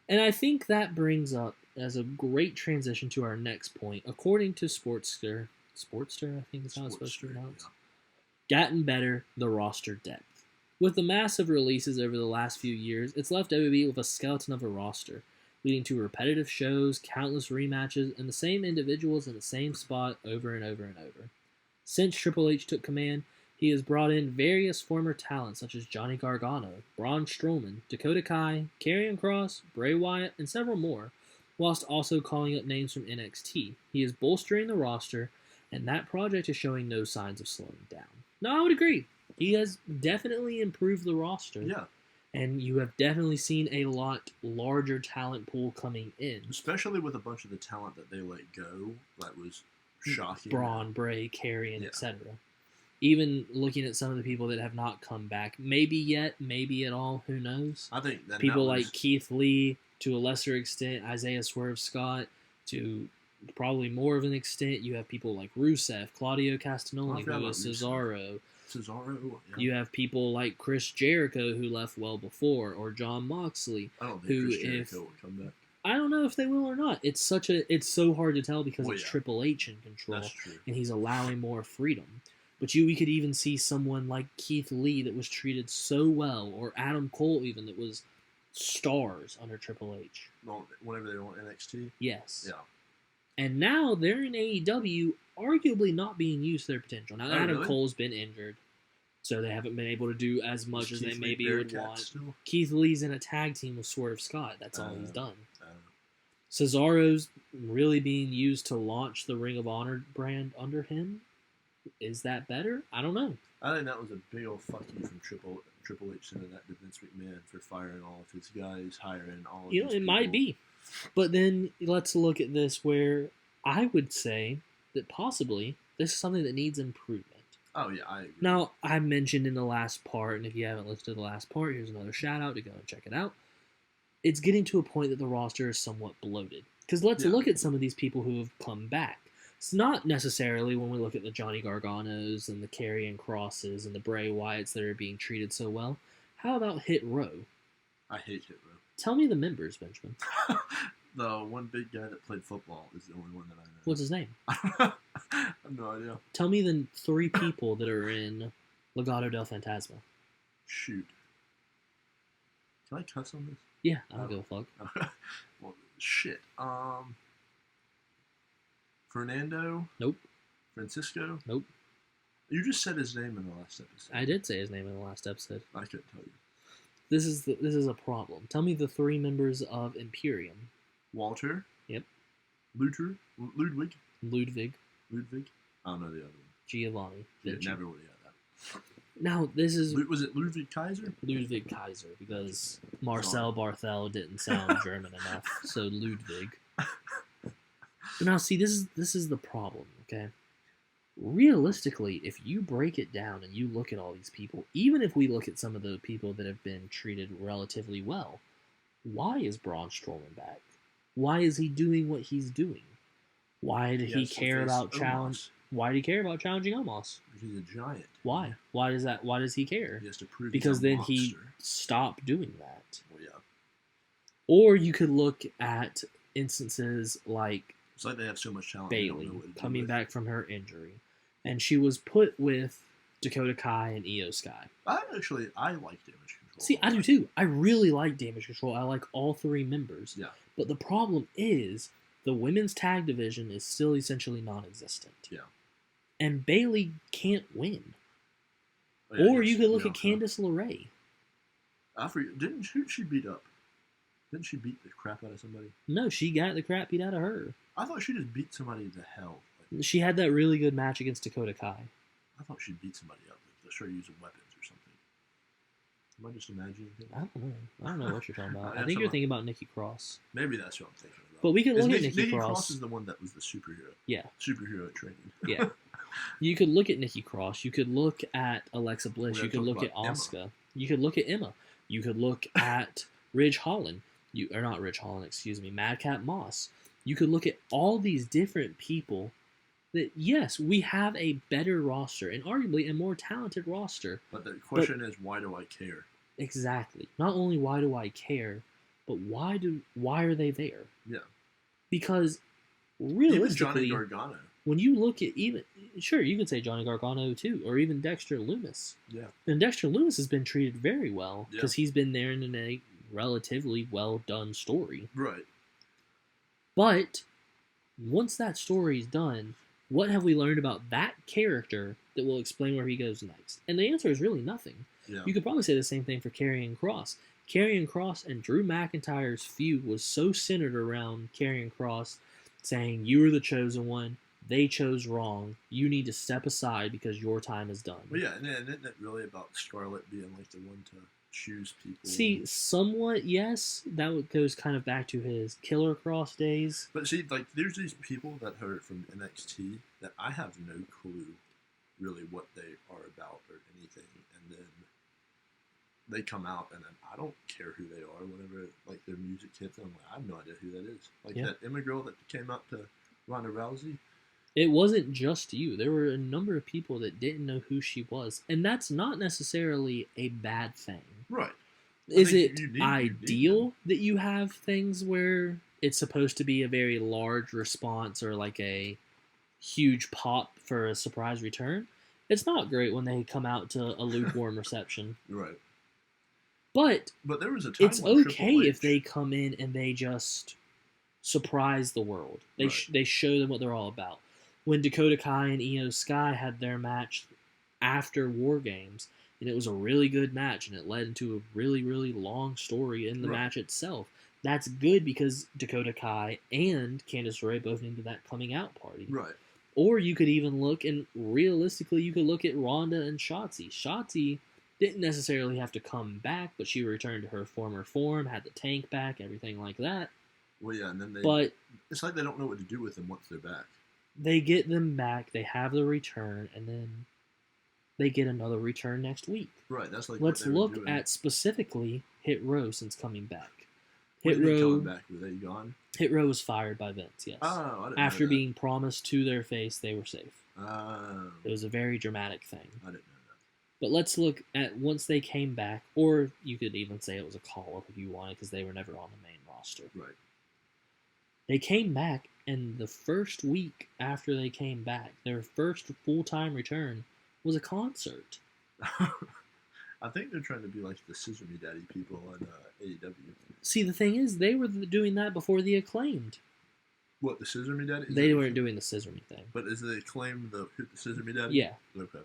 [SPEAKER 2] And I think that brings up as a great transition to our next point. According to Sportster, I think is how it's supposed to be pronounced. Gotten better, the roster depth. With the massive releases over the last few years, it's left WWE with a skeleton of a roster, leading to repetitive shows, countless rematches, and the same individuals in the same spot over and over and over. Since Triple H took command, he has brought in various former talents such as Johnny Gargano, Braun Strowman, Dakota Kai, Karrion Kross, Bray Wyatt, and several more, whilst also calling up names from NXT. He is bolstering the roster, and that project is showing no signs of slowing down. No, I would agree. He has definitely improved the roster.
[SPEAKER 3] Yeah.
[SPEAKER 2] And you have definitely seen a lot larger talent pool coming in.
[SPEAKER 3] Especially with a bunch of the talent that they let go. That was shocking.
[SPEAKER 2] Braun, Bray, Karrion,
[SPEAKER 3] Yeah.
[SPEAKER 2] etc. Even looking at some of the people that have not come back, maybe yet, maybe at all, who knows?
[SPEAKER 3] I think that
[SPEAKER 2] People
[SPEAKER 3] that was,
[SPEAKER 2] like Keith Lee, to a lesser extent, Isaiah Swerve Scott, to probably more of an extent, you have people like Rusev, Claudio Castagnoli,
[SPEAKER 3] forgot
[SPEAKER 2] who
[SPEAKER 3] about
[SPEAKER 2] is
[SPEAKER 3] Rusev.
[SPEAKER 2] Cesaro.
[SPEAKER 3] Cesaro. Yeah.
[SPEAKER 2] You have people like Chris Jericho, who left well before, or John Moxley.
[SPEAKER 3] I don't think
[SPEAKER 2] who,
[SPEAKER 3] Chris
[SPEAKER 2] if
[SPEAKER 3] Jericho will come back.
[SPEAKER 2] I don't know if they will or not. It's so hard to tell because
[SPEAKER 3] Well,
[SPEAKER 2] it's
[SPEAKER 3] yeah.
[SPEAKER 2] Triple H in control,
[SPEAKER 3] That's true.
[SPEAKER 2] and he's allowing more freedom. But we could even see someone like Keith Lee that was treated so well, or Adam Cole even that was stars under Triple H.
[SPEAKER 3] Well, whenever they were on NXT.
[SPEAKER 2] Yes.
[SPEAKER 3] Yeah.
[SPEAKER 2] And now they're in AEW, arguably not being used to their potential. Now,
[SPEAKER 3] Oh,
[SPEAKER 2] Adam
[SPEAKER 3] really?
[SPEAKER 2] Cole's been injured, so they haven't been able to do as much as they
[SPEAKER 3] Keith Lee
[SPEAKER 2] maybe would
[SPEAKER 3] Bearcat
[SPEAKER 2] want.
[SPEAKER 3] still?
[SPEAKER 2] Keith Lee's in a tag team with Swerve Scott. That's all he's done.
[SPEAKER 3] I don't know.
[SPEAKER 2] Cesaro's really being used to launch the Ring of Honor brand under him. Is that better? I don't know.
[SPEAKER 3] I think that was a big old fuck you from Triple H sending that to Vince McMahon for firing all of his guys, hiring all of
[SPEAKER 2] You know,
[SPEAKER 3] these
[SPEAKER 2] it might
[SPEAKER 3] people.
[SPEAKER 2] be. But then let's look at this where I would say that possibly this is something that needs improvement.
[SPEAKER 3] Oh, yeah, I agree.
[SPEAKER 2] Now, I mentioned in the last part, and if you haven't listened to the last part, here's another shout out to go and check it out. It's getting to a point that the roster is somewhat bloated. Because let's look at some of these people who have come back. It's not necessarily when we look at the Johnny Garganos and the Karrion Crosses and the Bray Wyatts that are being treated so well. How about Hit Row?
[SPEAKER 3] I hate Hit Row.
[SPEAKER 2] Tell me the members, Benjamin.
[SPEAKER 3] The one big guy that played football is the only one that I know.
[SPEAKER 2] What's his name?
[SPEAKER 3] I have no idea.
[SPEAKER 2] Tell me the 3 people that are in Legado del Fantasma.
[SPEAKER 3] Shoot. Can I cuss on this?
[SPEAKER 2] Yeah, I don't give a fuck.
[SPEAKER 3] Well, shit. Fernando?
[SPEAKER 2] Nope.
[SPEAKER 3] Francisco?
[SPEAKER 2] Nope.
[SPEAKER 3] You just said his name in the last episode.
[SPEAKER 2] I did say his name in the last episode.
[SPEAKER 3] I couldn't tell you.
[SPEAKER 2] This is a problem. Tell me the 3 members of Imperium.
[SPEAKER 3] Walter?
[SPEAKER 2] Yep.
[SPEAKER 3] Ludwig?
[SPEAKER 2] Ludwig.
[SPEAKER 3] Ludwig? I don't know the other one.
[SPEAKER 2] Giovanni.
[SPEAKER 3] Yeah,
[SPEAKER 2] Vinci.
[SPEAKER 3] never would have got that.
[SPEAKER 2] Now, this is
[SPEAKER 3] Was it Ludwig Kaiser?
[SPEAKER 2] Ludwig Kaiser, because Marcel Barthel didn't sound German enough, so Ludwig. But now, see, this is the problem, okay? Realistically, if you break it down and you look at all these people, even if we look at some of the people that have been treated relatively well, why is Braun Strowman back? Why is he doing what he's doing? Why did he care about challenge? Why did he care about challenging Omos?
[SPEAKER 3] He's a giant.
[SPEAKER 2] Why? Why does he care?
[SPEAKER 3] He has to prove
[SPEAKER 2] Because
[SPEAKER 3] he's a
[SPEAKER 2] then
[SPEAKER 3] monster.
[SPEAKER 2] he stopped doing that.
[SPEAKER 3] Well, yeah.
[SPEAKER 2] Or you could look at instances like
[SPEAKER 3] It's like they have so much talent. they don't
[SPEAKER 2] Bailey
[SPEAKER 3] know what to do
[SPEAKER 2] coming
[SPEAKER 3] with.
[SPEAKER 2] back from her injury, and she was put with Dakota Kai and Io Sky.
[SPEAKER 3] I like Damage Control.
[SPEAKER 2] See, I do too. I really like Damage Control. I like all 3 members.
[SPEAKER 3] Yeah.
[SPEAKER 2] But the problem is the women's tag division is still essentially non-existent.
[SPEAKER 3] Yeah.
[SPEAKER 2] And Bailey can't win.
[SPEAKER 3] Oh, yeah,
[SPEAKER 2] Or you could look
[SPEAKER 3] yeah,
[SPEAKER 2] at Candice LeRae.
[SPEAKER 3] I forget. Who did she beat up? Didn't she beat the crap out of somebody?
[SPEAKER 2] No, she got the crap beat out of her.
[SPEAKER 3] I thought she just beat somebody to hell. Like,
[SPEAKER 2] She had that really good match against Dakota Kai.
[SPEAKER 3] I thought she beat somebody up. Like, started using weapons or something. Am I just imagining things?
[SPEAKER 2] I don't know what you're talking about. I
[SPEAKER 3] That's
[SPEAKER 2] think you're
[SPEAKER 3] what-
[SPEAKER 2] thinking about Nikki Cross.
[SPEAKER 3] Maybe that's what I'm thinking about.
[SPEAKER 2] But we could
[SPEAKER 3] Is
[SPEAKER 2] look at
[SPEAKER 3] Nikki
[SPEAKER 2] Nikki Cross.
[SPEAKER 3] Cross is the one that was the superhero.
[SPEAKER 2] Yeah.
[SPEAKER 3] Superhero at training.
[SPEAKER 2] Yeah. You could look at Nikki Cross. You could look at Alexa Bliss.
[SPEAKER 3] We
[SPEAKER 2] You
[SPEAKER 3] gotta
[SPEAKER 2] could
[SPEAKER 3] talk
[SPEAKER 2] look at
[SPEAKER 3] about Emma.
[SPEAKER 2] Asuka. You could look at Emma. You could look at Ridge Holland. Not Ridge Holland, excuse me, Madcap Moss. You could look at all these different people that, yes, we have a better roster and arguably a more talented roster.
[SPEAKER 3] But the question is, why do I care?
[SPEAKER 2] Exactly. Not only why do I care, but why are they there?
[SPEAKER 3] Yeah.
[SPEAKER 2] Because
[SPEAKER 3] Even
[SPEAKER 2] realistically,
[SPEAKER 3] Johnny Gargano.
[SPEAKER 2] when you look at sure, you could say Johnny Gargano too, or even Dexter Lumis.
[SPEAKER 3] Yeah.
[SPEAKER 2] And Dexter Lumis has been treated very well
[SPEAKER 3] Yeah.
[SPEAKER 2] because he's been there in a relatively well done story.
[SPEAKER 3] Right.
[SPEAKER 2] But once that story's done, what have we learned about that character that will explain where he goes next? And the answer is really nothing.
[SPEAKER 3] Yeah.
[SPEAKER 2] You could probably say the same thing for Karrion Kross. Karrion Kross and Drew McIntyre's feud was so centered around Karrion Kross saying, "You were the chosen one. They chose wrong. You need to step aside because your time is done."
[SPEAKER 3] Well, yeah, and isn't it really about Scarlett being like the one to choose people?
[SPEAKER 2] See, somewhat, yes. That goes kind of back to his Killer Cross days.
[SPEAKER 3] But see, like, there's these people that heard from NXT that I have no clue really what they are about or anything, and then they come out and then I don't care who they are. Whenever like their music hits, I'm like, I have no idea who that is. Like
[SPEAKER 2] Yeah.
[SPEAKER 3] that Emma girl that came out to Ronda Rousey.
[SPEAKER 2] It wasn't just you. There were a number of people that didn't know who she was. And that's not necessarily a bad thing.
[SPEAKER 3] Right.
[SPEAKER 2] Is it ideal that you have things where it's supposed to be a very large response or like a huge pop for a surprise return? It's not great when they come out to a lukewarm reception.
[SPEAKER 3] Right.
[SPEAKER 2] But
[SPEAKER 3] there was a time
[SPEAKER 2] it's okay if they come in and they just surprise the world. They they show them what they're all about. When Dakota Kai and Io Sky had their match after War Games, and it was a really good match, and it led into a really, really long story in the match itself. That's good because Dakota Kai and Candice LeRae both into that coming out party.
[SPEAKER 3] Right.
[SPEAKER 2] Or you could even look, and realistically, you could look at Ronda and Shotzi. Shotzi didn't necessarily have to come back, but she returned to her former form, had the tank back, everything like that.
[SPEAKER 3] Well, yeah, and then it's like they don't know what to do with them once they're back. They
[SPEAKER 2] get them back, they have the return, and then they get another return next week.
[SPEAKER 3] Right, that's like
[SPEAKER 2] let's look at specifically Hit Row since coming back.
[SPEAKER 3] Hit Row coming back, were they gone?
[SPEAKER 2] Hit Row was fired by Vince, yes.
[SPEAKER 3] Oh, I didn't
[SPEAKER 2] After
[SPEAKER 3] know that.
[SPEAKER 2] being promised to their face they were safe.
[SPEAKER 3] Oh.
[SPEAKER 2] It was a very dramatic thing.
[SPEAKER 3] I didn't know that.
[SPEAKER 2] But let's look at once they came back, or you could even say it was a call-up if you wanted, because they were never on the main roster.
[SPEAKER 3] Right.
[SPEAKER 2] They came back, and the first week after they came back, their first full-time return was a concert.
[SPEAKER 3] I think they're trying to be like the Scissor Me Daddy people on AEW.
[SPEAKER 2] See, the thing is, they were doing that before the Acclaimed.
[SPEAKER 3] What, the Scissor Me Daddy?
[SPEAKER 2] They weren't doing the Scissor Me thing.
[SPEAKER 3] But is the Acclaimed the Scissor Me Daddy?
[SPEAKER 2] Yeah.
[SPEAKER 3] Okay.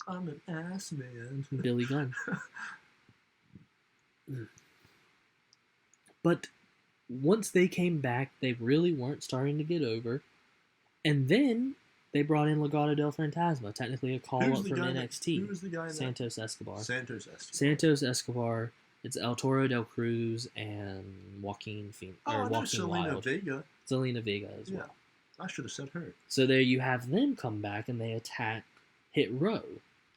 [SPEAKER 3] I'm an ass man.
[SPEAKER 2] Billy Gunn. But once they came back, they really weren't starting to get over. And then they brought in Legado del Fantasma, technically a call-up from NXT.
[SPEAKER 3] Who was the guy?
[SPEAKER 2] Santos Escobar.
[SPEAKER 3] Santos Escobar.
[SPEAKER 2] It's El Toro del Cruz and Joaquin Phoenix.
[SPEAKER 3] Selena Vega.
[SPEAKER 2] Zelina Vega as well.
[SPEAKER 3] I should have said her.
[SPEAKER 2] So there you have them come back and they attack Hit Row,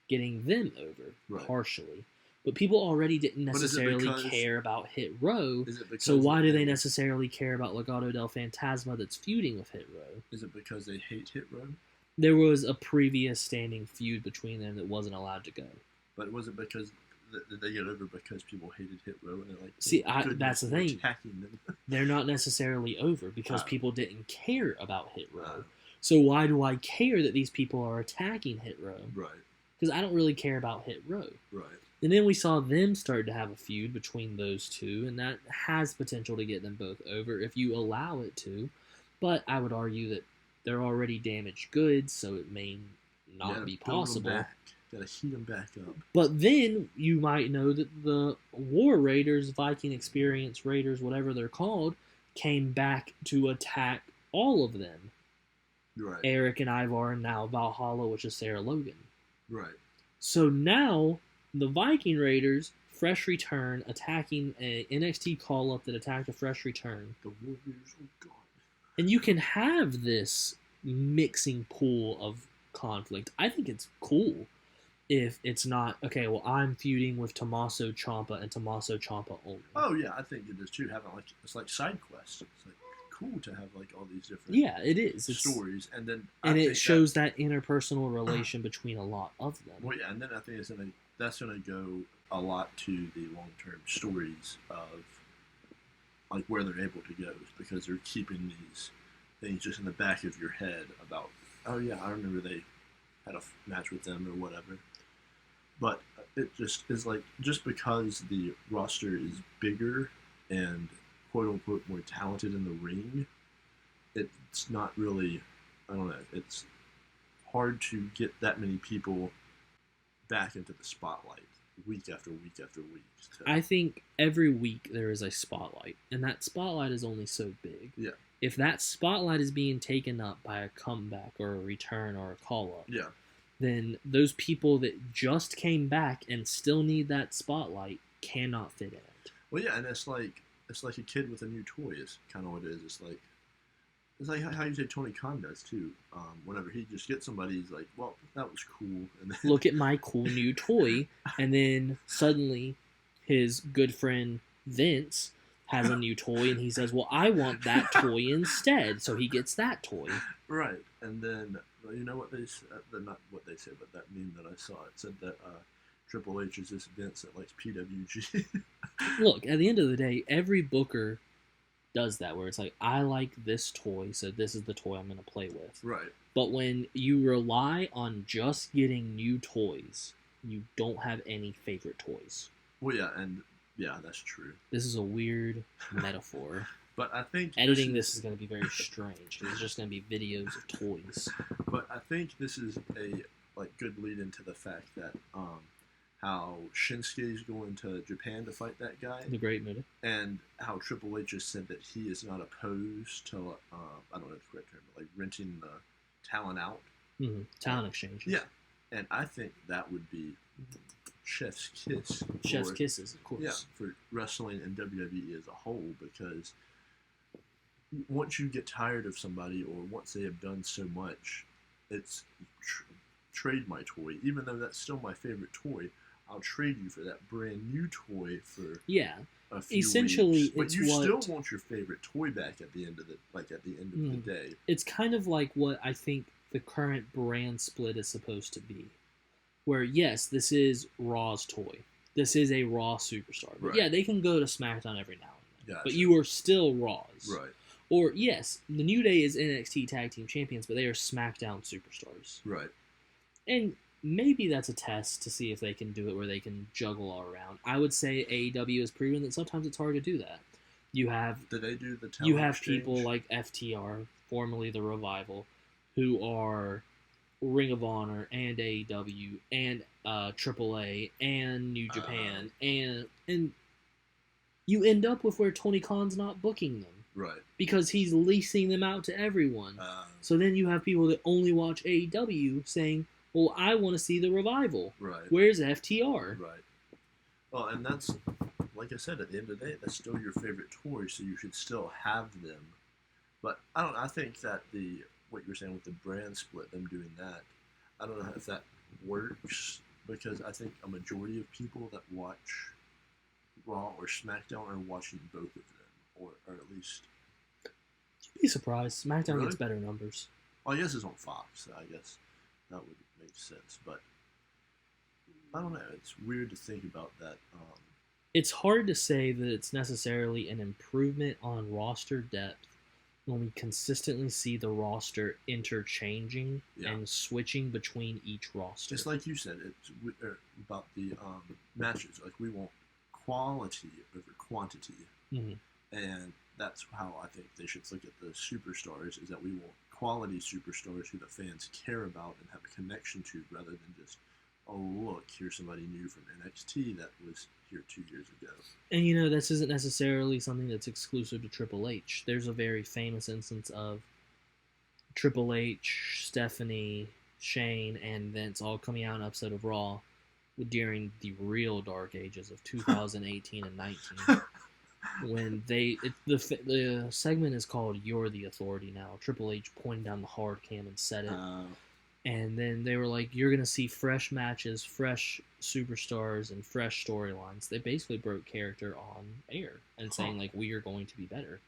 [SPEAKER 2] getting them over partially. But people already didn't necessarily care about Hit Row, so why do they necessarily care about Legado del Fantasma that's feuding with Hit Row?
[SPEAKER 3] Is it because they hate Hit Row?
[SPEAKER 2] There was a previous standing feud between them that wasn't allowed to go.
[SPEAKER 3] But was it because they get over because people hated Hit Row and they're like,
[SPEAKER 2] see, that's the thing.
[SPEAKER 3] Attacking them.
[SPEAKER 2] They're not necessarily over because people didn't care about Hit Row. So why do I care that these people are attacking Hit Row?
[SPEAKER 3] Right.
[SPEAKER 2] Because I don't really care about Hit Row.
[SPEAKER 3] Right.
[SPEAKER 2] And then we saw them start to have a feud between those two, and that has potential to get them both over if you allow it to. But I would argue that they're already damaged goods, so it may not be possible.
[SPEAKER 3] Gotta heat them back up.
[SPEAKER 2] But then you might know that the War Raiders, Viking Experience Raiders, whatever they're called, came back to attack all of them.
[SPEAKER 3] Right.
[SPEAKER 2] Eric and Ivar, and now Valhalla, which is Sarah Logan.
[SPEAKER 3] Right.
[SPEAKER 2] So now the Viking Raiders, fresh return, attacking a NXT call-up that attacked a fresh return.
[SPEAKER 3] The Warriors are gone.
[SPEAKER 2] And you can have this mixing pool of conflict. I think it's cool if it's not, okay, well, I'm feuding with Tommaso Ciampa and Tommaso Ciampa only.
[SPEAKER 3] Oh, yeah, I think it is too. It's like side quests. It's like cool to have like all these different
[SPEAKER 2] it is.
[SPEAKER 3] stories. And then
[SPEAKER 2] it shows that interpersonal relation between a lot of them.
[SPEAKER 3] Well, yeah, and then I think that's going to go a lot to the long-term stories of like where they're able to go because they're keeping these things just in the back of your head about, oh yeah, I remember they had a match with them or whatever. But it just is like, just because the roster is bigger and quote-unquote more talented in the ring, it's not really, I don't know, it's hard to get that many people back into the spotlight week after week after week.
[SPEAKER 2] I think every week there is a spotlight, and that spotlight is only so big.
[SPEAKER 3] Yeah.
[SPEAKER 2] If that spotlight is being taken up by a comeback or a return or a call-up, then those people that just came back and still need that spotlight cannot fit in it.
[SPEAKER 3] Well, yeah, and it's like a kid with a new toy is kind of what it is. It's like how you say Tony Khan does too. Whenever he just gets somebody, he's like, "Well, that was cool." And then
[SPEAKER 2] look at my cool new toy, and then suddenly his good friend Vince has a new toy, and he says, well, I want that toy instead, so he gets that toy.
[SPEAKER 3] Right, and then, you know what they said, not what they said, but that meme that I saw, it said that Triple H is this Vince that likes PWG.
[SPEAKER 2] Look, at the end of the day, every booker does that, where it's like, I like this toy, so this is the toy I'm going to play with.
[SPEAKER 3] Right.
[SPEAKER 2] But when you rely on just getting new toys, you don't have any favorite toys.
[SPEAKER 3] Well, yeah, that's true.
[SPEAKER 2] This is a weird metaphor.
[SPEAKER 3] But I think
[SPEAKER 2] editing this is going to be very strange. It's just going to be videos of toys.
[SPEAKER 3] But I think this is a good lead into the fact that how Shinsuke is going to Japan to fight that guy.
[SPEAKER 2] The Great Muta.
[SPEAKER 3] And how Triple H has said that he is not opposed to I don't know the correct term, but renting the talent out.
[SPEAKER 2] Mm-hmm. Talent exchange.
[SPEAKER 3] Yeah, and I think that would be chef's kiss.
[SPEAKER 2] Chef's kisses, of course.
[SPEAKER 3] Yeah, for wrestling and WWE as a whole, because once you get tired of somebody, or once they have done so much, it's trade my toy. Even though that's still my favorite toy, I'll trade you for that brand new toy for a few
[SPEAKER 2] essentially
[SPEAKER 3] weeks. But
[SPEAKER 2] it's
[SPEAKER 3] you still want your favorite toy back at the end of the day.
[SPEAKER 2] It's kind of like what I think the current brand split is supposed to be. Where, yes, this is Raw's toy. This is a Raw superstar. But yeah, they can go to SmackDown every now and then. Gotcha. But you are still Raw's.
[SPEAKER 3] Right.
[SPEAKER 2] Or, yes, the New Day is NXT Tag Team Champions, but they are SmackDown superstars.
[SPEAKER 3] Right.
[SPEAKER 2] And maybe that's a test to see if they can do it where they can juggle all around. I would say AEW has proven that sometimes it's hard to do that. Do they do the talent exchange? People like FTR, formerly the Revival, who are Ring of Honor and AEW and AAA and New Japan, and you end up with where Tony Khan's not booking them.
[SPEAKER 3] Right. Because
[SPEAKER 2] he's leasing them out to everyone. So then you have people that only watch AEW saying, well, I want to see the Revival.
[SPEAKER 3] Right.
[SPEAKER 2] Where's FTR?
[SPEAKER 3] Right. Well, and that's, like I said, at the end of the day, that's still your favorite toy, so you should still have them. But I think that what you're saying with the brand split, them doing that, I don't know if that works, because I think a majority of people that watch Raw or SmackDown are watching both of them, or at least...
[SPEAKER 2] You'd be surprised. SmackDown gets better numbers.
[SPEAKER 3] Well, I guess it's on Fox, so I guess that would make sense, but I don't know. It's weird to think about that.
[SPEAKER 2] It's hard to say that it's necessarily an improvement on roster depth when we consistently see the roster interchanging and switching between each roster.
[SPEAKER 3] Just like you said, it's about the matches. Like, we want quality over quantity.
[SPEAKER 2] Mm-hmm.
[SPEAKER 3] And that's how I think they should look at the superstars, is that we want quality superstars who the fans care about and have a connection to, rather than just, oh, look, here's somebody new from NXT that was here 2 years ago.
[SPEAKER 2] And, this isn't necessarily something that's exclusive to Triple H. There's a very famous instance of Triple H, Stephanie, Shane, and Vince all coming out in an episode of Raw during the real dark ages of 2018 and 19. When the segment is called "You're the Authority Now." Triple H pointed down the hard cam and said it, and then they were like, "You're gonna see fresh matches, fresh superstars, and fresh storylines." They basically broke character on air and saying like, "We are going to be better,"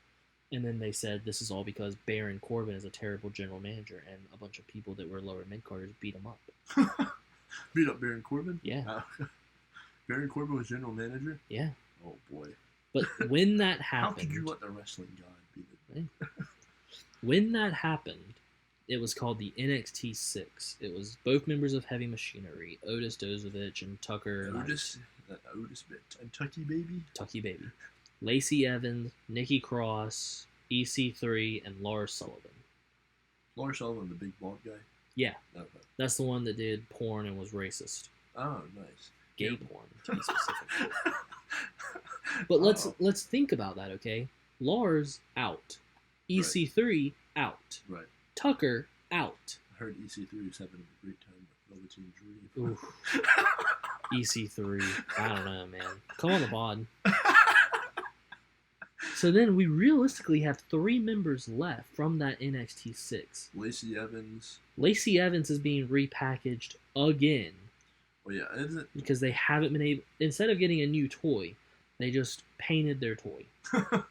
[SPEAKER 2] and then they said this is all because Baron Corbin is a terrible general manager, and a bunch of people that were lower mid carders beat him up.
[SPEAKER 3] Beat up Baron Corbin?
[SPEAKER 2] Yeah.
[SPEAKER 3] Baron Corbin was general manager?
[SPEAKER 2] Yeah.
[SPEAKER 3] Oh boy.
[SPEAKER 2] But when that happened...
[SPEAKER 3] How could you let the wrestling god beat it?
[SPEAKER 2] When that happened, it was called the NXT 6. It was both members of Heavy Machinery, Otis Dozovich and Tucker...
[SPEAKER 3] Otis bit. And Tucky Baby?
[SPEAKER 2] Tucky Baby. Lacey Evans, Nikki Cross, EC3, and Lars Sullivan.
[SPEAKER 3] Lars Sullivan, the big bald guy?
[SPEAKER 2] Yeah.
[SPEAKER 3] Okay.
[SPEAKER 2] That's the one that did porn and was racist.
[SPEAKER 3] Oh, nice.
[SPEAKER 2] Gay porn, to be specific. But let's think about that, okay? Lars, out. EC3, out.
[SPEAKER 3] Right.
[SPEAKER 2] Tucker, out.
[SPEAKER 3] I heard EC3 was having a great time with Velveteen Dream.
[SPEAKER 2] EC3. I don't know, man. Come on the pod. So then we realistically have 3 members left from that NXT 6.
[SPEAKER 3] Lacey Evans.
[SPEAKER 2] Lacey Evans is being repackaged again.
[SPEAKER 3] Well, yeah, isn't it?
[SPEAKER 2] Because they haven't been able... Instead of getting a new toy, They just painted their toy.
[SPEAKER 3] I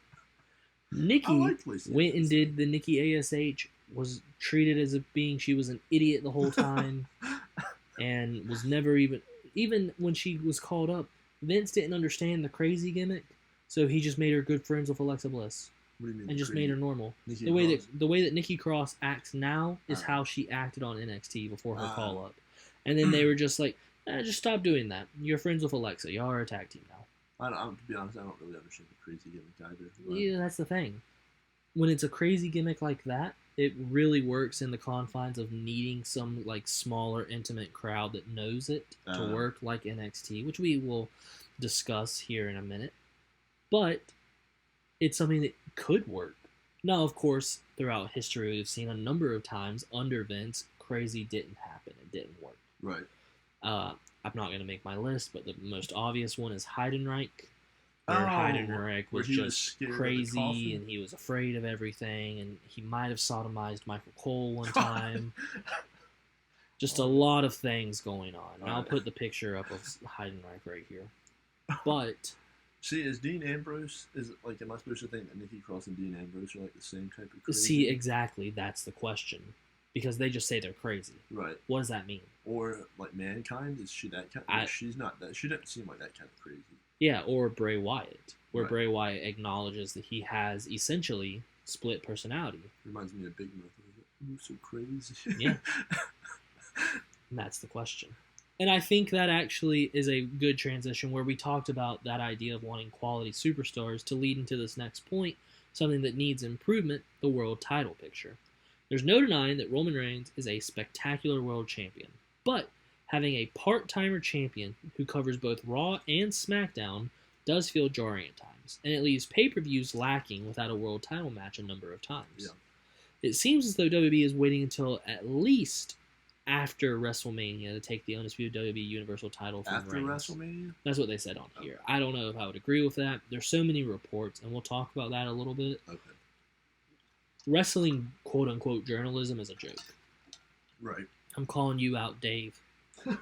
[SPEAKER 2] Nikki
[SPEAKER 3] like Lacey
[SPEAKER 2] went and
[SPEAKER 3] Evans.
[SPEAKER 2] did the Nikki ASH, was treated as if being she was an idiot the whole time, and was never even when she was called up, Vince didn't understand the crazy gimmick, so he just made her good friends with Alexa Bliss
[SPEAKER 3] What do you mean?
[SPEAKER 2] and just made her normal.
[SPEAKER 3] Nikki
[SPEAKER 2] The way
[SPEAKER 3] Cross?
[SPEAKER 2] that Nikki Cross acts now is
[SPEAKER 3] Ah.
[SPEAKER 2] how she acted on NXT before her
[SPEAKER 3] Ah.
[SPEAKER 2] call up, and then they were just like, just stop doing that. You're friends with Alexa. Y'all are a tag team now.
[SPEAKER 3] To be honest, I don't really understand the crazy gimmick either. But
[SPEAKER 2] Yeah, that's the thing. When it's a crazy gimmick like that, it really works in the confines of needing some like smaller, intimate crowd that knows it to work like NXT, which we will discuss here in a minute. But it's something that could work. Now, of course, throughout history, we've seen a number of times under Vince, crazy didn't happen. It didn't work.
[SPEAKER 3] Right.
[SPEAKER 2] I'm not going to make my list, but the most obvious one is Heidenreich. Where
[SPEAKER 3] Oh,
[SPEAKER 2] Heidenreich
[SPEAKER 3] where
[SPEAKER 2] was
[SPEAKER 3] he was
[SPEAKER 2] just
[SPEAKER 3] scared of the
[SPEAKER 2] crazy
[SPEAKER 3] coffin?
[SPEAKER 2] and he was afraid of everything, and he might have sodomized Michael Cole one time. Just a lot of things going on. And I'll
[SPEAKER 3] Alright.
[SPEAKER 2] put the picture up of Heidenreich right here. But
[SPEAKER 3] See, is Dean Ambrose, am I supposed to think that Nikki Cross and Dean Ambrose are like the same type of crazy?
[SPEAKER 2] see, exactly, that's the question. Because they just say they're crazy.
[SPEAKER 3] Right.
[SPEAKER 2] What does that mean?
[SPEAKER 3] Or like Mankind, is she that kind? She's not that. She doesn't seem like that kind of crazy.
[SPEAKER 2] Yeah, or Bray Wyatt, where
[SPEAKER 3] Right.
[SPEAKER 2] Bray Wyatt acknowledges that he has essentially split personality.
[SPEAKER 3] Reminds me of Big Mouth. You're so crazy.
[SPEAKER 2] Yeah. And that's the question. And I think that actually is a good transition where we talked about that idea of wanting quality superstars to lead into this next point, something that needs improvement, the world title picture. There's no denying that Roman Reigns is a spectacular world champion, but having a part-timer champion who covers both Raw and SmackDown does feel jarring at times, and it leaves pay-per-views lacking without a world title match a number of times.
[SPEAKER 3] Yeah.
[SPEAKER 2] It seems as though WWE is waiting until at least after WreslteMania to take the undisputed WWE Universal title from
[SPEAKER 3] After
[SPEAKER 2] Reigns.
[SPEAKER 3] WrestleMania?
[SPEAKER 2] That's what they said on here.
[SPEAKER 3] Okay.
[SPEAKER 2] I don't know if I would agree with that. There's so many reports, and we'll talk about that a little bit.
[SPEAKER 3] Okay.
[SPEAKER 2] Wrestling, quote-unquote, journalism is a joke.
[SPEAKER 3] Right.
[SPEAKER 2] I'm calling you out, Dave. But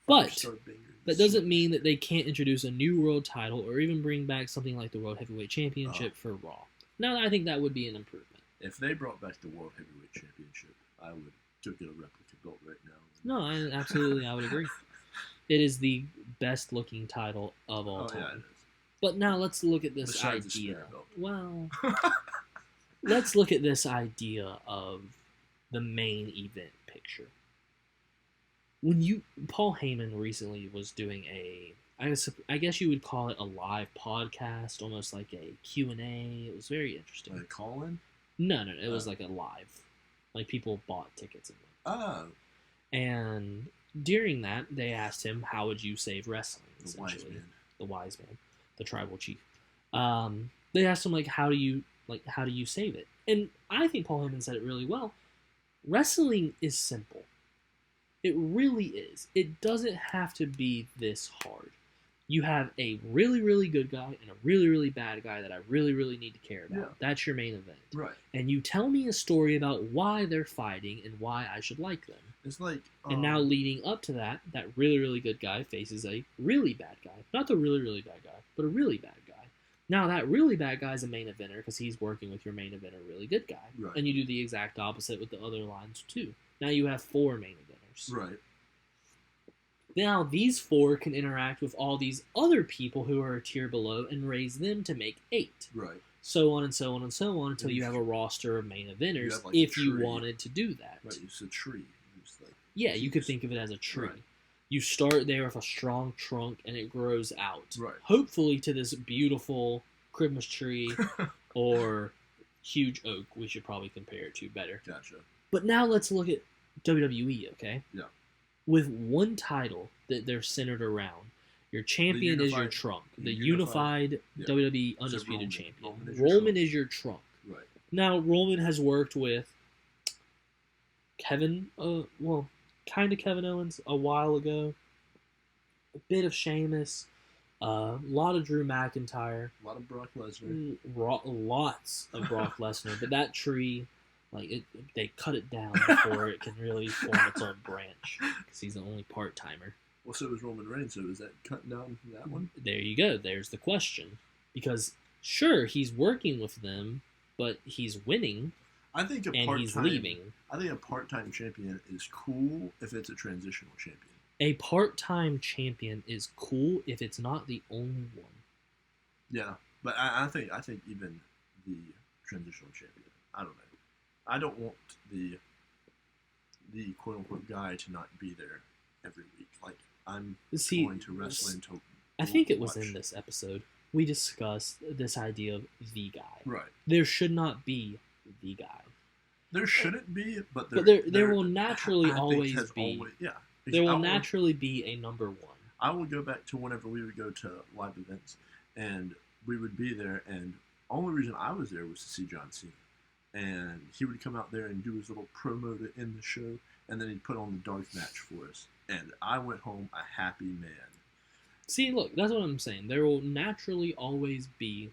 [SPEAKER 3] Five-star bangers.
[SPEAKER 2] that doesn't mean that they can't introduce a new world title or even bring back something like the World Heavyweight Championship for Raw. Now, I think that would be an improvement.
[SPEAKER 3] If they brought back the World Heavyweight Championship, I would go get a replica belt right now.
[SPEAKER 2] No, I would agree. It is the best-looking title of all
[SPEAKER 3] Oh
[SPEAKER 2] time.
[SPEAKER 3] yeah, it is.
[SPEAKER 2] But now let's look at this
[SPEAKER 3] Besides the
[SPEAKER 2] idea.
[SPEAKER 3] Spirit belt.
[SPEAKER 2] Well, let's look at this idea of the main event picture. Paul Heyman recently was doing I guess you would call it a live podcast, almost like a Q&A. It was very interesting.
[SPEAKER 3] Like call-in?
[SPEAKER 2] No, it was like a live. Like people bought tickets and went.
[SPEAKER 3] Oh,
[SPEAKER 2] And during that, they asked him, how would you save wrestling?
[SPEAKER 3] the wise
[SPEAKER 2] essentially.
[SPEAKER 3] man.
[SPEAKER 2] The wise man, the tribal chief. They asked him how do you save it? And I think Paul Heyman said it really well. Wrestling is simple. It really is. It doesn't have to be this hard. You have a really, really good guy and a really, really bad guy that I really, really need to care about.
[SPEAKER 3] Yeah.
[SPEAKER 2] That's your main event.
[SPEAKER 3] Right.
[SPEAKER 2] And you tell me a story about why they're fighting and why I should like them.
[SPEAKER 3] It's like.
[SPEAKER 2] And now leading up to that really, really good guy faces a really bad guy. Not the really, really bad guy, but a really bad guy. Now that really bad guy is a main eventer because he's working with your main eventer really good guy.
[SPEAKER 3] Right.
[SPEAKER 2] And you do the exact opposite with the other lines too. Now you have 4 main eventers.
[SPEAKER 3] Right.
[SPEAKER 2] Now these 4 can interact with all these other people who are a tier below and raise them to make 8.
[SPEAKER 3] Right.
[SPEAKER 2] So on and so on and so on until you have a roster of main eventers
[SPEAKER 3] have, like,
[SPEAKER 2] if
[SPEAKER 3] a
[SPEAKER 2] you
[SPEAKER 3] tree.
[SPEAKER 2] wanted to do that.
[SPEAKER 3] Right. It's a tree. It's like.
[SPEAKER 2] Yeah, you could think of it as a tree.
[SPEAKER 3] Right.
[SPEAKER 2] You start there with a strong trunk and it grows out.
[SPEAKER 3] Right.
[SPEAKER 2] Hopefully to this beautiful Christmas tree or huge oak, we should probably compare it to better.
[SPEAKER 3] Gotcha.
[SPEAKER 2] But now let's look at WWE, okay?
[SPEAKER 3] Yeah.
[SPEAKER 2] With one title that they're centered around. Your champion is your
[SPEAKER 3] unified-
[SPEAKER 2] trunk.
[SPEAKER 3] the
[SPEAKER 2] The
[SPEAKER 3] unified-
[SPEAKER 2] unified
[SPEAKER 3] yeah.
[SPEAKER 2] WWE
[SPEAKER 3] So
[SPEAKER 2] Undisputed
[SPEAKER 3] Roman.
[SPEAKER 2] Champion.
[SPEAKER 3] Roman is your
[SPEAKER 2] Roman
[SPEAKER 3] trunk.
[SPEAKER 2] is your trunk.
[SPEAKER 3] Right.
[SPEAKER 2] Now, Roman has worked with kind of Kevin Owens a while ago. A bit of Sheamus. A lot of Drew McIntyre.
[SPEAKER 3] A lot of Brock Lesnar.
[SPEAKER 2] Lots of Brock Lesnar. But that tree, they cut it down before it can really form its own branch. Because he's the only part-timer.
[SPEAKER 3] Well, so is Roman Reigns. So is that cutting down that one?
[SPEAKER 2] There you go. There's the question. Because, sure, he's working with them, but he's winning,
[SPEAKER 3] I think
[SPEAKER 2] and he's leaving.
[SPEAKER 3] I think a part-time champion is cool if it's a transitional champion.
[SPEAKER 2] A part-time champion is cool if it's not the only one.
[SPEAKER 3] Yeah, but I think even the transitional champion. I don't know. I don't want the quote unquote guy to not be there every week. Like I'm going to wrestle until.
[SPEAKER 2] I think it was in this episode we discussed this idea of the guy.
[SPEAKER 3] Right.
[SPEAKER 2] There should not be the guy.
[SPEAKER 3] There shouldn't be, but
[SPEAKER 2] there will naturally always be.
[SPEAKER 3] Yeah.
[SPEAKER 2] There will naturally be a number one.
[SPEAKER 3] I will go back to whenever we would go to live events, and we would be there, and only reason I was there was to see John Cena. And he would come out there and do his little promo to end the show, and then he'd put on the dark match for us. And I went home a happy man.
[SPEAKER 2] See, look, that's what I'm saying. There will naturally always be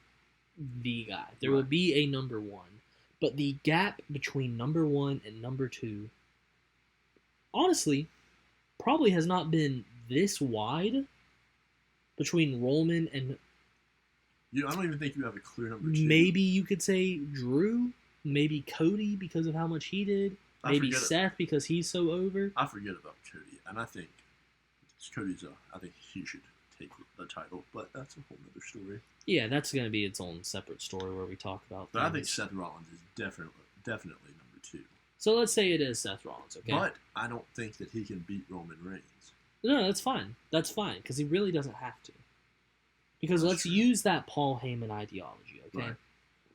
[SPEAKER 2] the guy. There will be a number one. But the gap between number one and number two, honestly, probably has not been this wide between Roman and...
[SPEAKER 3] I don't even think you have a clear number two.
[SPEAKER 2] Maybe you could say Drew. Maybe Cody because of how much he did. Maybe Seth because he's so over.
[SPEAKER 3] I forget about Cody, and I think I think he should take the title, but that's a whole other story.
[SPEAKER 2] Yeah, that's going to be its own separate story where we talk about
[SPEAKER 3] But I think Seth Rollins is definitely number two.
[SPEAKER 2] So let's say it is Seth Rollins, okay?
[SPEAKER 3] But I don't think that he can beat Roman Reigns.
[SPEAKER 2] No, that's fine. That's fine, because he really doesn't have to. Because let's use that Paul Heyman ideology, okay?
[SPEAKER 3] Right.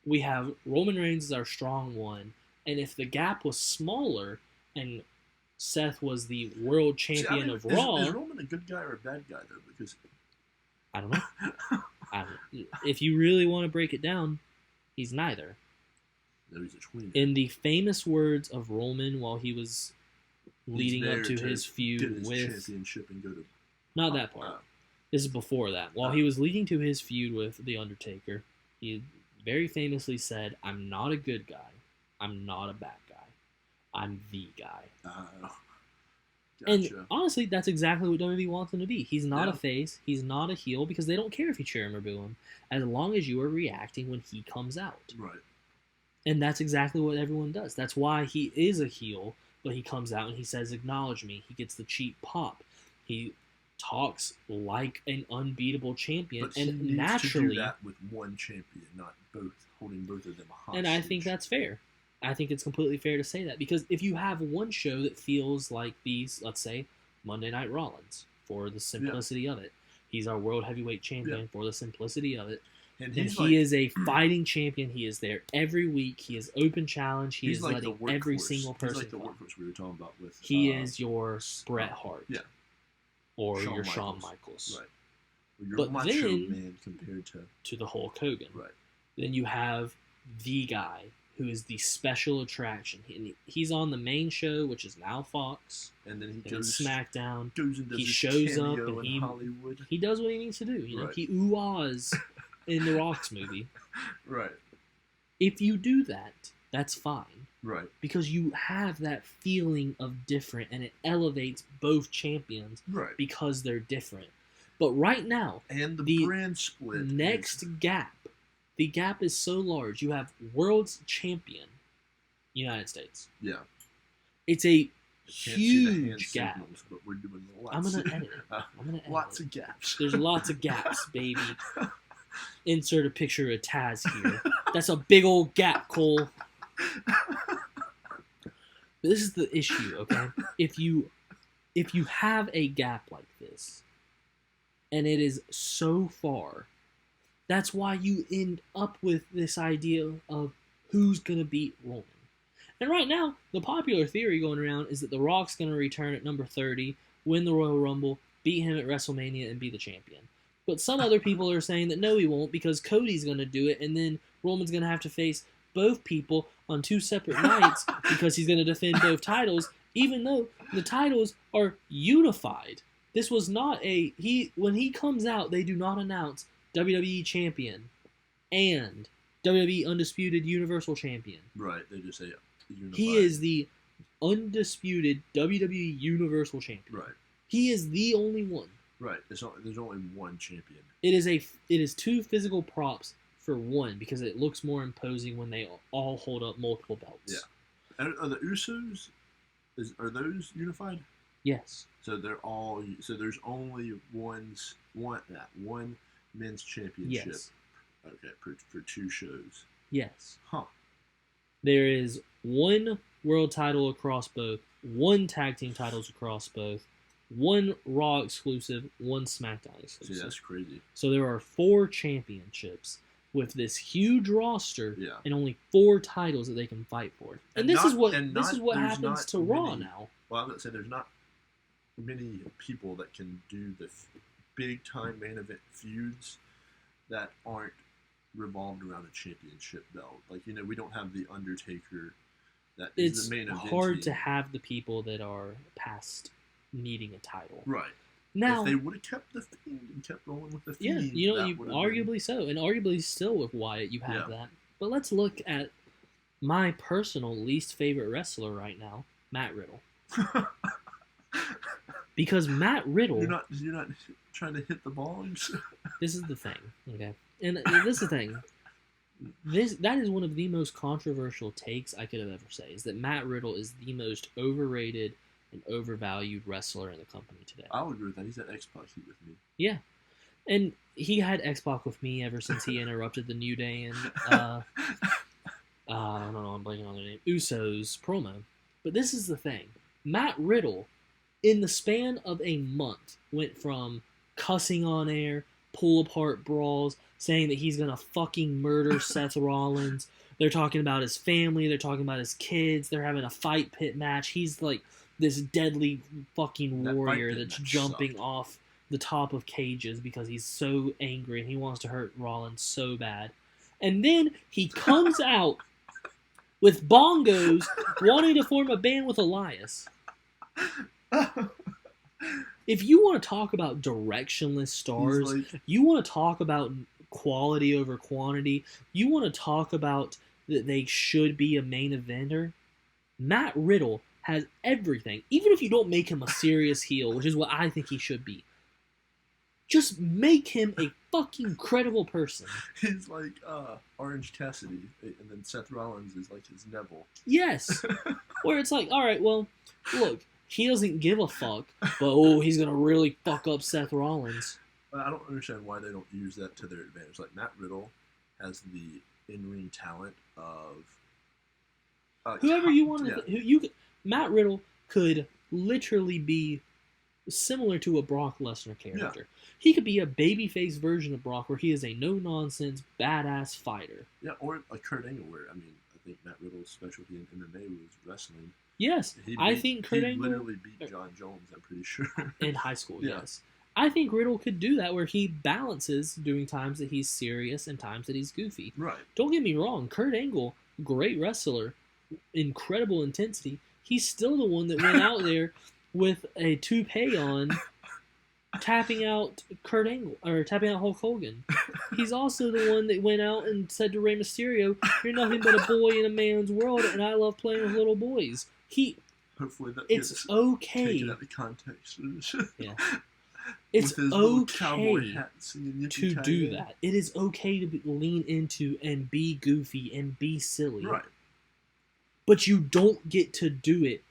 [SPEAKER 2] We have Roman Reigns as our strong one, and if the gap was smaller and Seth was the world champion of Raw...
[SPEAKER 3] Is Roman a good guy or a bad guy, though? Because
[SPEAKER 2] I don't know. If you really want to break it down, he's neither.
[SPEAKER 3] No, he's a tweener.
[SPEAKER 2] In the famous words of Roman while he was leading up to his feud with...
[SPEAKER 3] championship and go to...
[SPEAKER 2] Not that part. This is before that. While he was leading to his feud with The Undertaker, he very famously said, "I'm not a good guy. I'm not a bad guy. I'm the guy."
[SPEAKER 3] Gotcha.
[SPEAKER 2] And honestly, that's exactly what WWE wants him to be. He's not a face. He's not a heel because they don't care if you cheer him or boo him, as long as you are reacting when he comes out.
[SPEAKER 3] Right.
[SPEAKER 2] And that's exactly what everyone does. That's why he is a heel, but he comes out and he says, "Acknowledge me." He gets the cheap pop. He talks like an unbeatable champion,
[SPEAKER 3] But
[SPEAKER 2] and
[SPEAKER 3] he needs
[SPEAKER 2] naturally
[SPEAKER 3] to do that with one champion, not both, holding both of them hostage.
[SPEAKER 2] And I think that's fair. I think it's completely fair to say that because if you have one show that feels like these, let's say Monday Night Rollins, for the simplicity of it, he's our world heavyweight champion for the simplicity of it. And he is a fighting champion. He is there every week. He is open challenge. He is like letting every single person.
[SPEAKER 3] He's like the workhorse we were talking about with.
[SPEAKER 2] He is your Bret Hart.
[SPEAKER 3] Yeah.
[SPEAKER 2] Or your Shawn Michaels.
[SPEAKER 3] Right. Or your
[SPEAKER 2] but
[SPEAKER 3] macho
[SPEAKER 2] then,
[SPEAKER 3] man compared to
[SPEAKER 2] the Hulk Hogan.
[SPEAKER 3] Right.
[SPEAKER 2] Then you have the guy who is the special attraction. He's on the main show, which is now Fox.
[SPEAKER 3] And then he goes
[SPEAKER 2] SmackDown.
[SPEAKER 3] Goes and does
[SPEAKER 2] he shows up and
[SPEAKER 3] Hollywood.
[SPEAKER 2] He does what he needs to do. You know, he ooh-ahs in the Rock's movie.
[SPEAKER 3] Right.
[SPEAKER 2] If you do that, that's fine.
[SPEAKER 3] Right.
[SPEAKER 2] Because you have that feeling of different, and it elevates both champions because they're different. But right now,
[SPEAKER 3] and the brand split
[SPEAKER 2] gap, the gap is so large. You have world's champion, United States.
[SPEAKER 3] Yeah.
[SPEAKER 2] It's a huge gap.
[SPEAKER 3] Signals, but we're doing lots.
[SPEAKER 2] I'm going to edit it. I'm gonna edit
[SPEAKER 3] lots
[SPEAKER 2] it.
[SPEAKER 3] of gaps.
[SPEAKER 2] There's lots of gaps, baby. Insert a picture of Taz here. That's a big old gap, Cole. This is the issue, okay? If you have a gap like this, and it is so far, that's why you end up with this idea of who's going to beat Roman. And right now, the popular theory going around is that The Rock's going to return at number 30, win the Royal Rumble, beat him at WreslteMania, and be the champion. But some other people are saying that no, he won't, because Cody's going to do it, and then Roman's going to have to face both people on two separate nights because he's going to defend both titles, even though the titles are unified. This was not when he comes out, they do not announce WWE Champion and WWE Undisputed Universal Champion.
[SPEAKER 3] Right, they just say unified.
[SPEAKER 2] He is the undisputed WWE Universal Champion.
[SPEAKER 3] Right.
[SPEAKER 2] He is the only one.
[SPEAKER 3] Right. There's only one champion.
[SPEAKER 2] It is 2 physical props for one because it looks more imposing when they all hold up multiple belts.
[SPEAKER 3] Yeah. And are the Usos? Are those unified?
[SPEAKER 2] Yes.
[SPEAKER 3] So they're all. So there's only one men's championship.
[SPEAKER 2] Yes.
[SPEAKER 3] Okay, for 2 shows.
[SPEAKER 2] Yes.
[SPEAKER 3] Huh.
[SPEAKER 2] There is 1 world title across both, 1 tag team titles across both, 1 Raw exclusive, 1 SmackDown exclusive.
[SPEAKER 3] See, that's crazy.
[SPEAKER 2] So there are 4 championships with this huge roster
[SPEAKER 3] Yeah.
[SPEAKER 2] and only 4 titles that they can fight for. And this is what happens
[SPEAKER 3] not
[SPEAKER 2] to Raw now.
[SPEAKER 3] Well, I'm going to say there's not many people that can do the big time main event feuds that aren't revolved around a championship belt. Like, we don't have the Undertaker that is
[SPEAKER 2] It's
[SPEAKER 3] the main event.
[SPEAKER 2] hard
[SPEAKER 3] team.
[SPEAKER 2] to have the people that are past needing a title.
[SPEAKER 3] Right.
[SPEAKER 2] Now,
[SPEAKER 3] if they would have kept the Fiend and kept rolling with the
[SPEAKER 2] yeah,
[SPEAKER 3] Fiend,
[SPEAKER 2] you
[SPEAKER 3] that would have
[SPEAKER 2] arguably so, and arguably still with Wyatt, you have that. But let's look at my personal least favorite wrestler right now, Matt Riddle. Because Matt Riddle,
[SPEAKER 3] you're not trying to hit the bongs.
[SPEAKER 2] this is the thing, okay? And this is the thing. That is one of the most controversial takes I could have ever said, is that Matt Riddle is the most overrated and overvalued wrestler in the company today.
[SPEAKER 3] I'll agree with that. He's at X-Pac heat with me.
[SPEAKER 2] Yeah. And he had X-Pac with me ever since he interrupted the New Day and I don't know, I'm blanking on their name, Usos promo. But this is the thing. Matt Riddle, in the span of a month, went from cussing on air, pull-apart brawls, saying that he's going to fucking murder Seth Rollins. They're talking about his family. They're talking about his kids. They're having a fight pit match. He's like this deadly fucking warrior that's jumping off the top of cages because he's so angry and he wants to hurt Rollins so bad. And then he comes out with bongos wanting to form a band with Elias. If you want to talk about directionless stars, you want to talk about quality over quantity, you want to talk about that they should be a main eventer, Matt Riddle has everything. Even if you don't make him a serious heel, which is what I think he should be, just make him a fucking credible person.
[SPEAKER 3] He's like Orange Cassidy, and then Seth Rollins is like his Neville.
[SPEAKER 2] Yes. Where it's like, all right, well, look, he doesn't give a fuck, but he's going to really fuck up Seth Rollins.
[SPEAKER 3] I don't understand why they don't use that to their advantage. Like, Matt Riddle has the in-ring talent of
[SPEAKER 2] whoever you want to... Matt Riddle could literally be similar to a Brock Lesnar character. Yeah. He could be a babyface version of Brock where he is a no-nonsense, badass fighter.
[SPEAKER 3] Yeah, or a Kurt Angle where, I think Matt Riddle's specialty in MMA was wrestling.
[SPEAKER 2] Yes, I think Kurt Angle...
[SPEAKER 3] He literally beat John Jones, I'm pretty sure.
[SPEAKER 2] In high school, yes. I think Riddle could do that where he balances doing times that he's serious and times that he's goofy.
[SPEAKER 3] Right.
[SPEAKER 2] Don't get me wrong, Kurt Angle, great wrestler, incredible intensity. He's still the one that went out there with a toupee on, tapping out Kurt Angle, or tapping out Hulk Hogan. He's also the one that went out and said to Rey Mysterio, "You're nothing but a boy in a man's world, and I love playing with little boys."
[SPEAKER 3] Hopefully that
[SPEAKER 2] it's okay.
[SPEAKER 3] Taken out of context.
[SPEAKER 2] Yeah. It's okay to
[SPEAKER 3] do
[SPEAKER 2] do that. It is okay to lean into and be goofy and be silly.
[SPEAKER 3] Right.
[SPEAKER 2] But you don't get to do it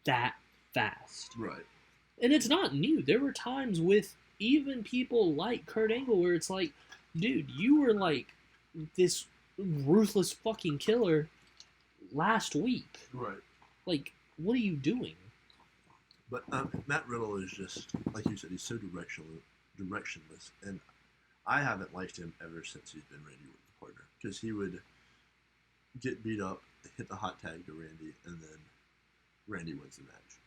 [SPEAKER 2] that fast.
[SPEAKER 3] Right.
[SPEAKER 2] And it's not new. There were times with even people like Kurt Angle where it's like, dude, you were like this ruthless fucking killer last week.
[SPEAKER 3] Right.
[SPEAKER 2] Like, what are you doing?
[SPEAKER 3] But Matt Riddle is just, like you said, he's so directionless. And I haven't liked him ever since he's been Randy Orton's partner. Because he would get beat up, hit the hot tag to Randy, and then Randy wins the match.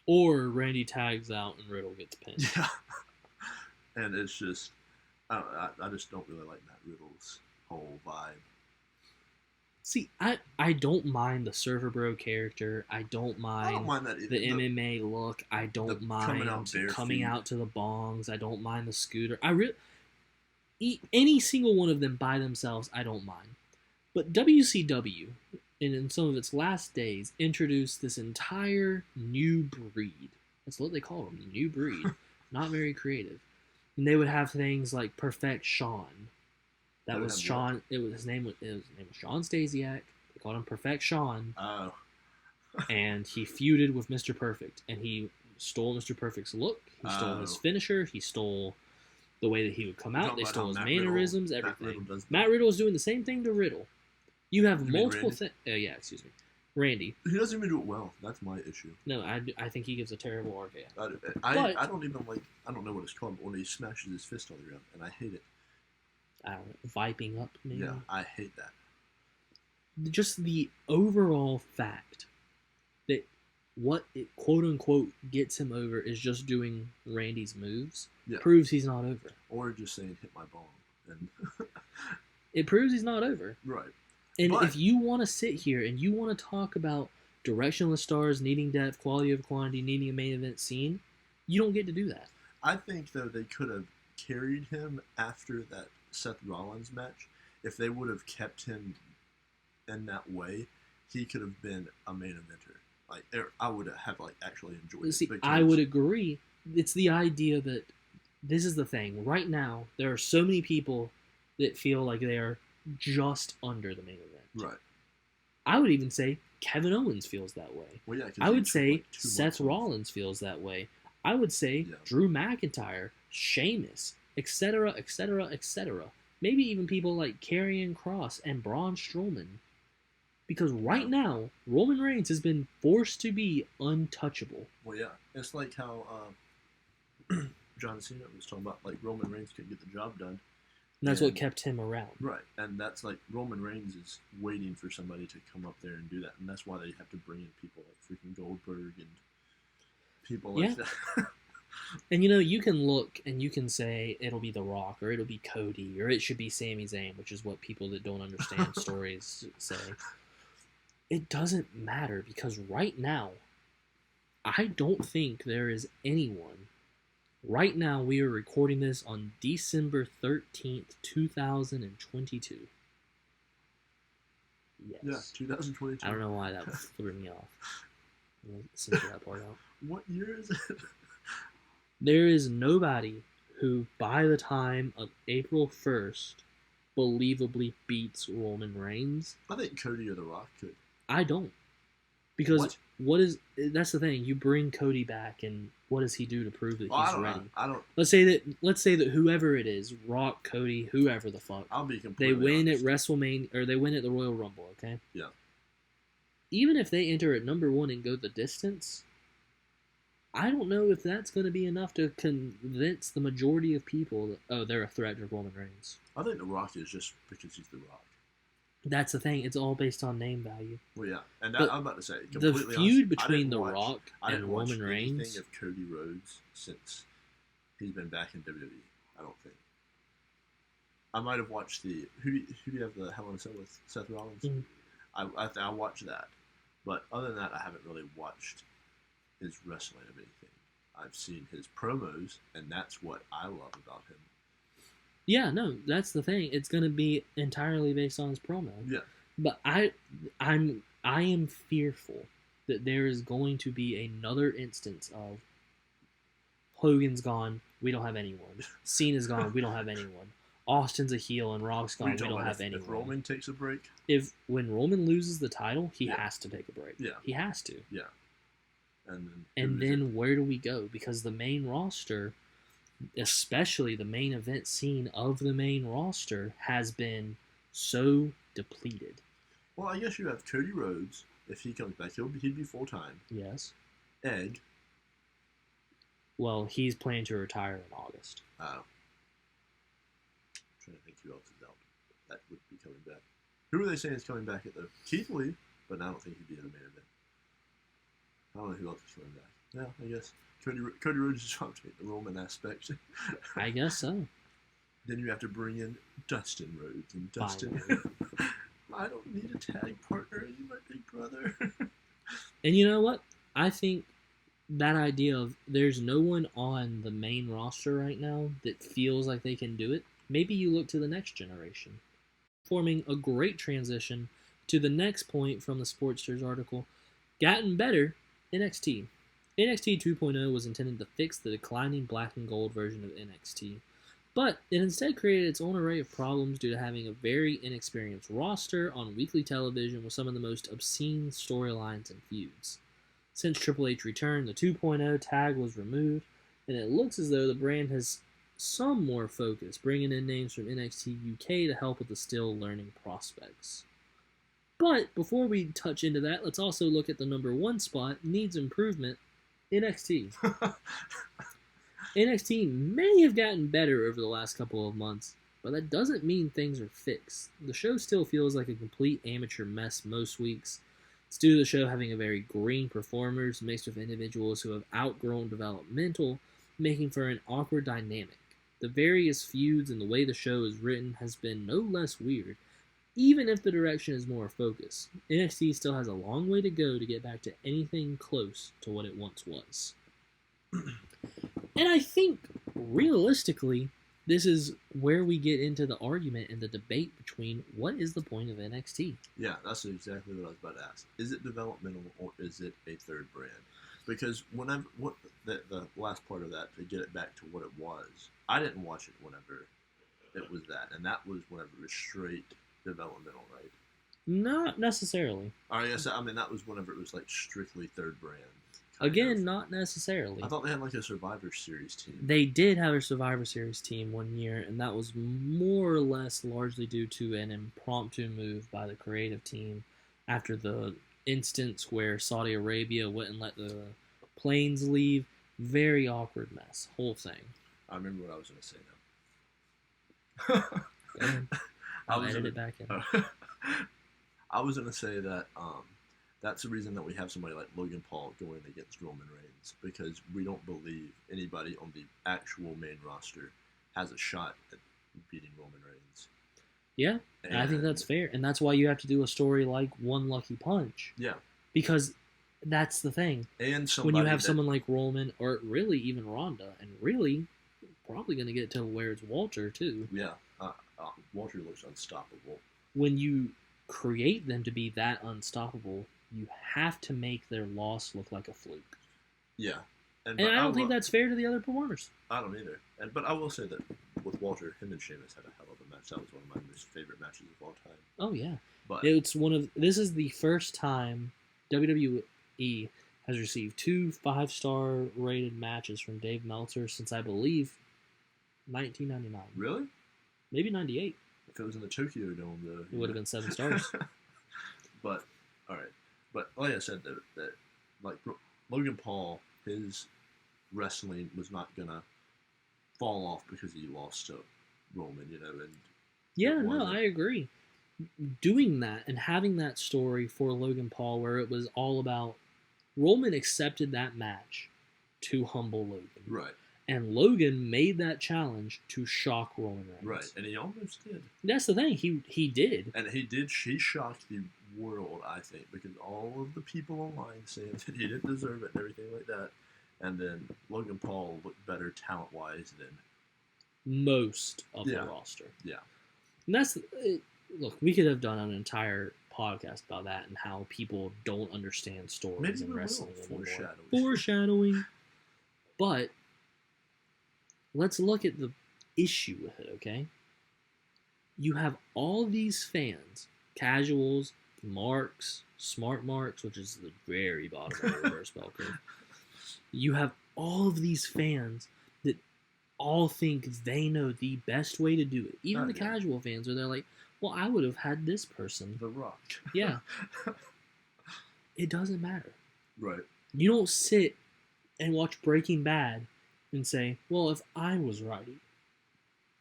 [SPEAKER 2] Or Randy tags out and Riddle gets pinned.
[SPEAKER 3] Yeah. And it's just, I just don't really like Matt Riddle's whole vibe.
[SPEAKER 2] See, I don't mind the Surfer Bro character. I don't mind
[SPEAKER 3] that either.
[SPEAKER 2] The MMA look. I don't mind coming out to the bongs. I don't mind the scooter. Any single one of them by themselves, I don't mind. But WCW, in some of its last days, introduced this entire new breed That's what they call them, the new breed. Not very creative. And they would have things like Perfect Sean. That was Sean. His name was Sean Stasiak. They called him Perfect Sean.
[SPEAKER 3] Oh.
[SPEAKER 2] And he feuded with Mr. Perfect, and he stole Mr. Perfect's look. He stole his finisher. He stole the way that he would come out. They stole his mannerisms, everything. Matt Riddle is doing the same thing to Riddle. You have multiple things. Yeah, excuse me. Randy.
[SPEAKER 3] He doesn't even do it well. That's my issue.
[SPEAKER 2] No, I think he gives a terrible RKO.
[SPEAKER 3] I don't even like. I don't know what it's called, but when he smashes his fist on the ground, and I hate it.
[SPEAKER 2] I don't know, viping up, maybe?
[SPEAKER 3] Yeah, I hate that.
[SPEAKER 2] Just the overall fact that what it quote-unquote gets him over is just doing Randy's moves proves he's not over.
[SPEAKER 3] Or just saying, hit my bong. And
[SPEAKER 2] it proves he's not over.
[SPEAKER 3] Right.
[SPEAKER 2] And if you want to sit here and you want to talk about directionless stars, needing depth, quality over quantity, needing a main event scene, you don't get to do that.
[SPEAKER 3] I think, though, they could have carried him after that Seth Rollins match. If they would have kept him in that way, he could have been a main eventer. Like, I would have actually enjoyed it.
[SPEAKER 2] See, I would agree. It's the idea that this is the thing. Right now, there are so many people that feel like they are just under the main event.
[SPEAKER 3] Right.
[SPEAKER 2] I would even say Kevin Owens feels that way.
[SPEAKER 3] Well, yeah,
[SPEAKER 2] I would say Seth Rollins feels that way. I would say Drew McIntyre, Sheamus, etc., etc., etc. Maybe even people like Karrion Kross and Braun Strowman. Because right now, Roman Reigns has been forced to be untouchable.
[SPEAKER 3] Well, yeah. It's like how John Cena was talking about, like, Roman Reigns couldn't get the job done.
[SPEAKER 2] And that's what kept him around.
[SPEAKER 3] Right. And that's like Roman Reigns is waiting for somebody to come up there and do that. And that's why they have to bring in people like freaking Goldberg and people like that.
[SPEAKER 2] And, you can look and you can say it'll be The Rock or it'll be Cody or it should be Sami Zayn, which is what people that don't understand stories say. It doesn't matter because right now, I don't think there is anyone. Right now, we are recording this on December 13th, 2022. Yes.
[SPEAKER 3] Yeah, 2022.
[SPEAKER 2] I don't know why that threw me off. Censor that part out.
[SPEAKER 3] What year is it?
[SPEAKER 2] There is nobody who, by the time of April 1st, believably beats Roman Reigns.
[SPEAKER 3] I think Cody or The Rock could.
[SPEAKER 2] I don't. Because that's the thing. You bring Cody back, and what does he do to prove that he's ready?
[SPEAKER 3] I don't.
[SPEAKER 2] Let's say that whoever it is, Rock, Cody, whoever the fuck,
[SPEAKER 3] I'll be completely
[SPEAKER 2] they win
[SPEAKER 3] honest.
[SPEAKER 2] At WrestleMania or they win at the Royal Rumble. Okay.
[SPEAKER 3] Yeah.
[SPEAKER 2] Even if they enter at number 1 and go the distance, I don't know if that's going to be enough to convince the majority of people that they're a threat to Roman Reigns.
[SPEAKER 3] I think The Rock is just because he's The Rock.
[SPEAKER 2] That's the thing. It's all based on name value.
[SPEAKER 3] Well, yeah, and I'm about to say
[SPEAKER 2] the feud between The Rock and Roman Reigns.
[SPEAKER 3] I didn't watch anything of Cody Rhodes since he's been back in WWE. I don't think. I might have watched the who do you have the Hell in a Cell with Seth Rollins? Mm-hmm. I watched that, but other than that, I haven't really watched his wrestling of anything. I've seen his promos, and that's what I love about him.
[SPEAKER 2] Yeah, no, that's the thing. It's going to be entirely based on his promo.
[SPEAKER 3] Yeah.
[SPEAKER 2] But I am fearful that there is going to be another instance of Hogan's gone, we don't have anyone. Cena's gone, we don't have anyone. Austin's a heel and Rock's gone, we don't have anyone.
[SPEAKER 3] If Roman takes a break?
[SPEAKER 2] When Roman loses the title, he has to take a break.
[SPEAKER 3] Yeah.
[SPEAKER 2] He has to.
[SPEAKER 3] Yeah.
[SPEAKER 2] And then where do we go? Because the main roster, especially the main event scene of the main roster, has been so depleted.
[SPEAKER 3] Well, I guess you have Cody Rhodes. If he comes back, he'd be full-time.
[SPEAKER 2] Yes.
[SPEAKER 3] Edge.
[SPEAKER 2] Well, he's planning to retire in August.
[SPEAKER 3] Oh. I'm trying to think who else is out that would be coming back. Who are they saying is coming back at, though? Keith Lee, but I don't think he'd be in the main event. I don't know who else is coming back. Yeah, I guess Cody Rhodes is trying to take the Roman aspect.
[SPEAKER 2] I guess so.
[SPEAKER 3] Then you have to bring in Dustin Rhodes. And Dustin, I don't need a tag partner. You're my big brother.
[SPEAKER 2] And you know what? I think that idea of there's no one on the main roster right now that feels like they can do it. Maybe you look to the next generation. Forming a great transition to the next point from the Sportsters article. Gotten better, NXT. NXT 2.0 was intended to fix the declining black and gold version of NXT, but it instead created its own array of problems due to having a very inexperienced roster on weekly television with some of the most obscene storylines and feuds. Since Triple H returned, the 2.0 tag was removed, and it looks as though the brand has some more focus, bringing in names from NXT UK to help with the still learning prospects. But before we touch into that, let's also look at the number one spot, needs improvement, NXT. NXT may have gotten better over the last couple of months, but that doesn't mean things are fixed. The show still feels like a complete amateur mess most weeks. It's due to the show having a very green performers mixed with individuals who have outgrown developmental, making for an awkward dynamic. The various feuds and the way the show is written has been no less weird, even if the direction is more focused. NXT still has a long way to go to get back to anything close to what it once was. And I think, realistically, this is where we get into the argument and the debate between what is the point of NXT.
[SPEAKER 3] Yeah, that's exactly what I was about to ask. Is it developmental or is it a third brand? Because whenever the last part of that, to get it back to what it was, I didn't watch it whenever it was that, and that was whenever it was straight developmental, right?
[SPEAKER 2] Not necessarily.
[SPEAKER 3] I guess I mean that was whenever it was like strictly third brand.
[SPEAKER 2] Again, not necessarily.
[SPEAKER 3] I thought they had like a Survivor Series team.
[SPEAKER 2] They did have a Survivor Series team one year, and that was more or less largely due to an impromptu move by the creative team after the instance where Saudi Arabia wouldn't let the planes leave. Very awkward mess. Whole thing.
[SPEAKER 3] I remember what I was going to say now.
[SPEAKER 2] Go ahead. I'll edit it back in.
[SPEAKER 3] I was going to say that that's the reason that we have somebody like Logan Paul going against Roman Reigns, because we don't believe anybody on the actual main roster has a shot at beating Roman Reigns.
[SPEAKER 2] Yeah, and I think that's fair. And that's why you have to do a story like One Lucky Punch.
[SPEAKER 3] Yeah.
[SPEAKER 2] Because that's the thing.
[SPEAKER 3] And
[SPEAKER 2] when you have someone like Roman, or really even Ronda, and really probably going to get to where it's Walter, too.
[SPEAKER 3] Yeah. Walter looks unstoppable.
[SPEAKER 2] When you create them to be that unstoppable, you have to make their loss look like a fluke.
[SPEAKER 3] Yeah.
[SPEAKER 2] And I don't think that's fair to the other performers.
[SPEAKER 3] I don't either. But I will say that with Walter, him and Sheamus had a hell of a match. That was one of my most favorite matches of all time.
[SPEAKER 2] Oh, yeah.
[SPEAKER 3] But
[SPEAKER 2] this is the first time WWE has received 2 5-star rated matches from Dave Meltzer since, I believe, 1999.
[SPEAKER 3] Really?
[SPEAKER 2] Maybe 98.
[SPEAKER 3] If it was in the Tokyo Dome, though,
[SPEAKER 2] it would have been 7 stars.
[SPEAKER 3] But all right. But like I said, that like Logan Paul, his wrestling was not gonna fall off because he lost to Roman, and
[SPEAKER 2] yeah, no, I agree. Doing that and having that story for Logan Paul, where it was all about Roman accepted that match to humble Logan,
[SPEAKER 3] right? And
[SPEAKER 2] Logan made that challenge to shock Roman Reigns.
[SPEAKER 3] Right, and he almost did.
[SPEAKER 2] That's the thing. He did.
[SPEAKER 3] And he did. He shocked the world, I think, because all of the people online saying that he didn't deserve it and everything like that. And then Logan Paul looked better talent-wise than
[SPEAKER 2] most of the roster.
[SPEAKER 3] Yeah.
[SPEAKER 2] And that's... Look, we could have done an entire podcast about that and how people don't understand stories in wrestling anymore. Foreshadowing. But... let's look at the issue with it, okay? You have all these fans, casuals, marks, smart marks, which is the very bottom of the reverse bell curve. You have all of these fans that all think they know the best way to do it. Even the casual fans are there like, well, I would have had this person.
[SPEAKER 3] The Rock.
[SPEAKER 2] Yeah. It doesn't matter.
[SPEAKER 3] Right.
[SPEAKER 2] You don't sit and watch Breaking Bad and say, well, if I was writing.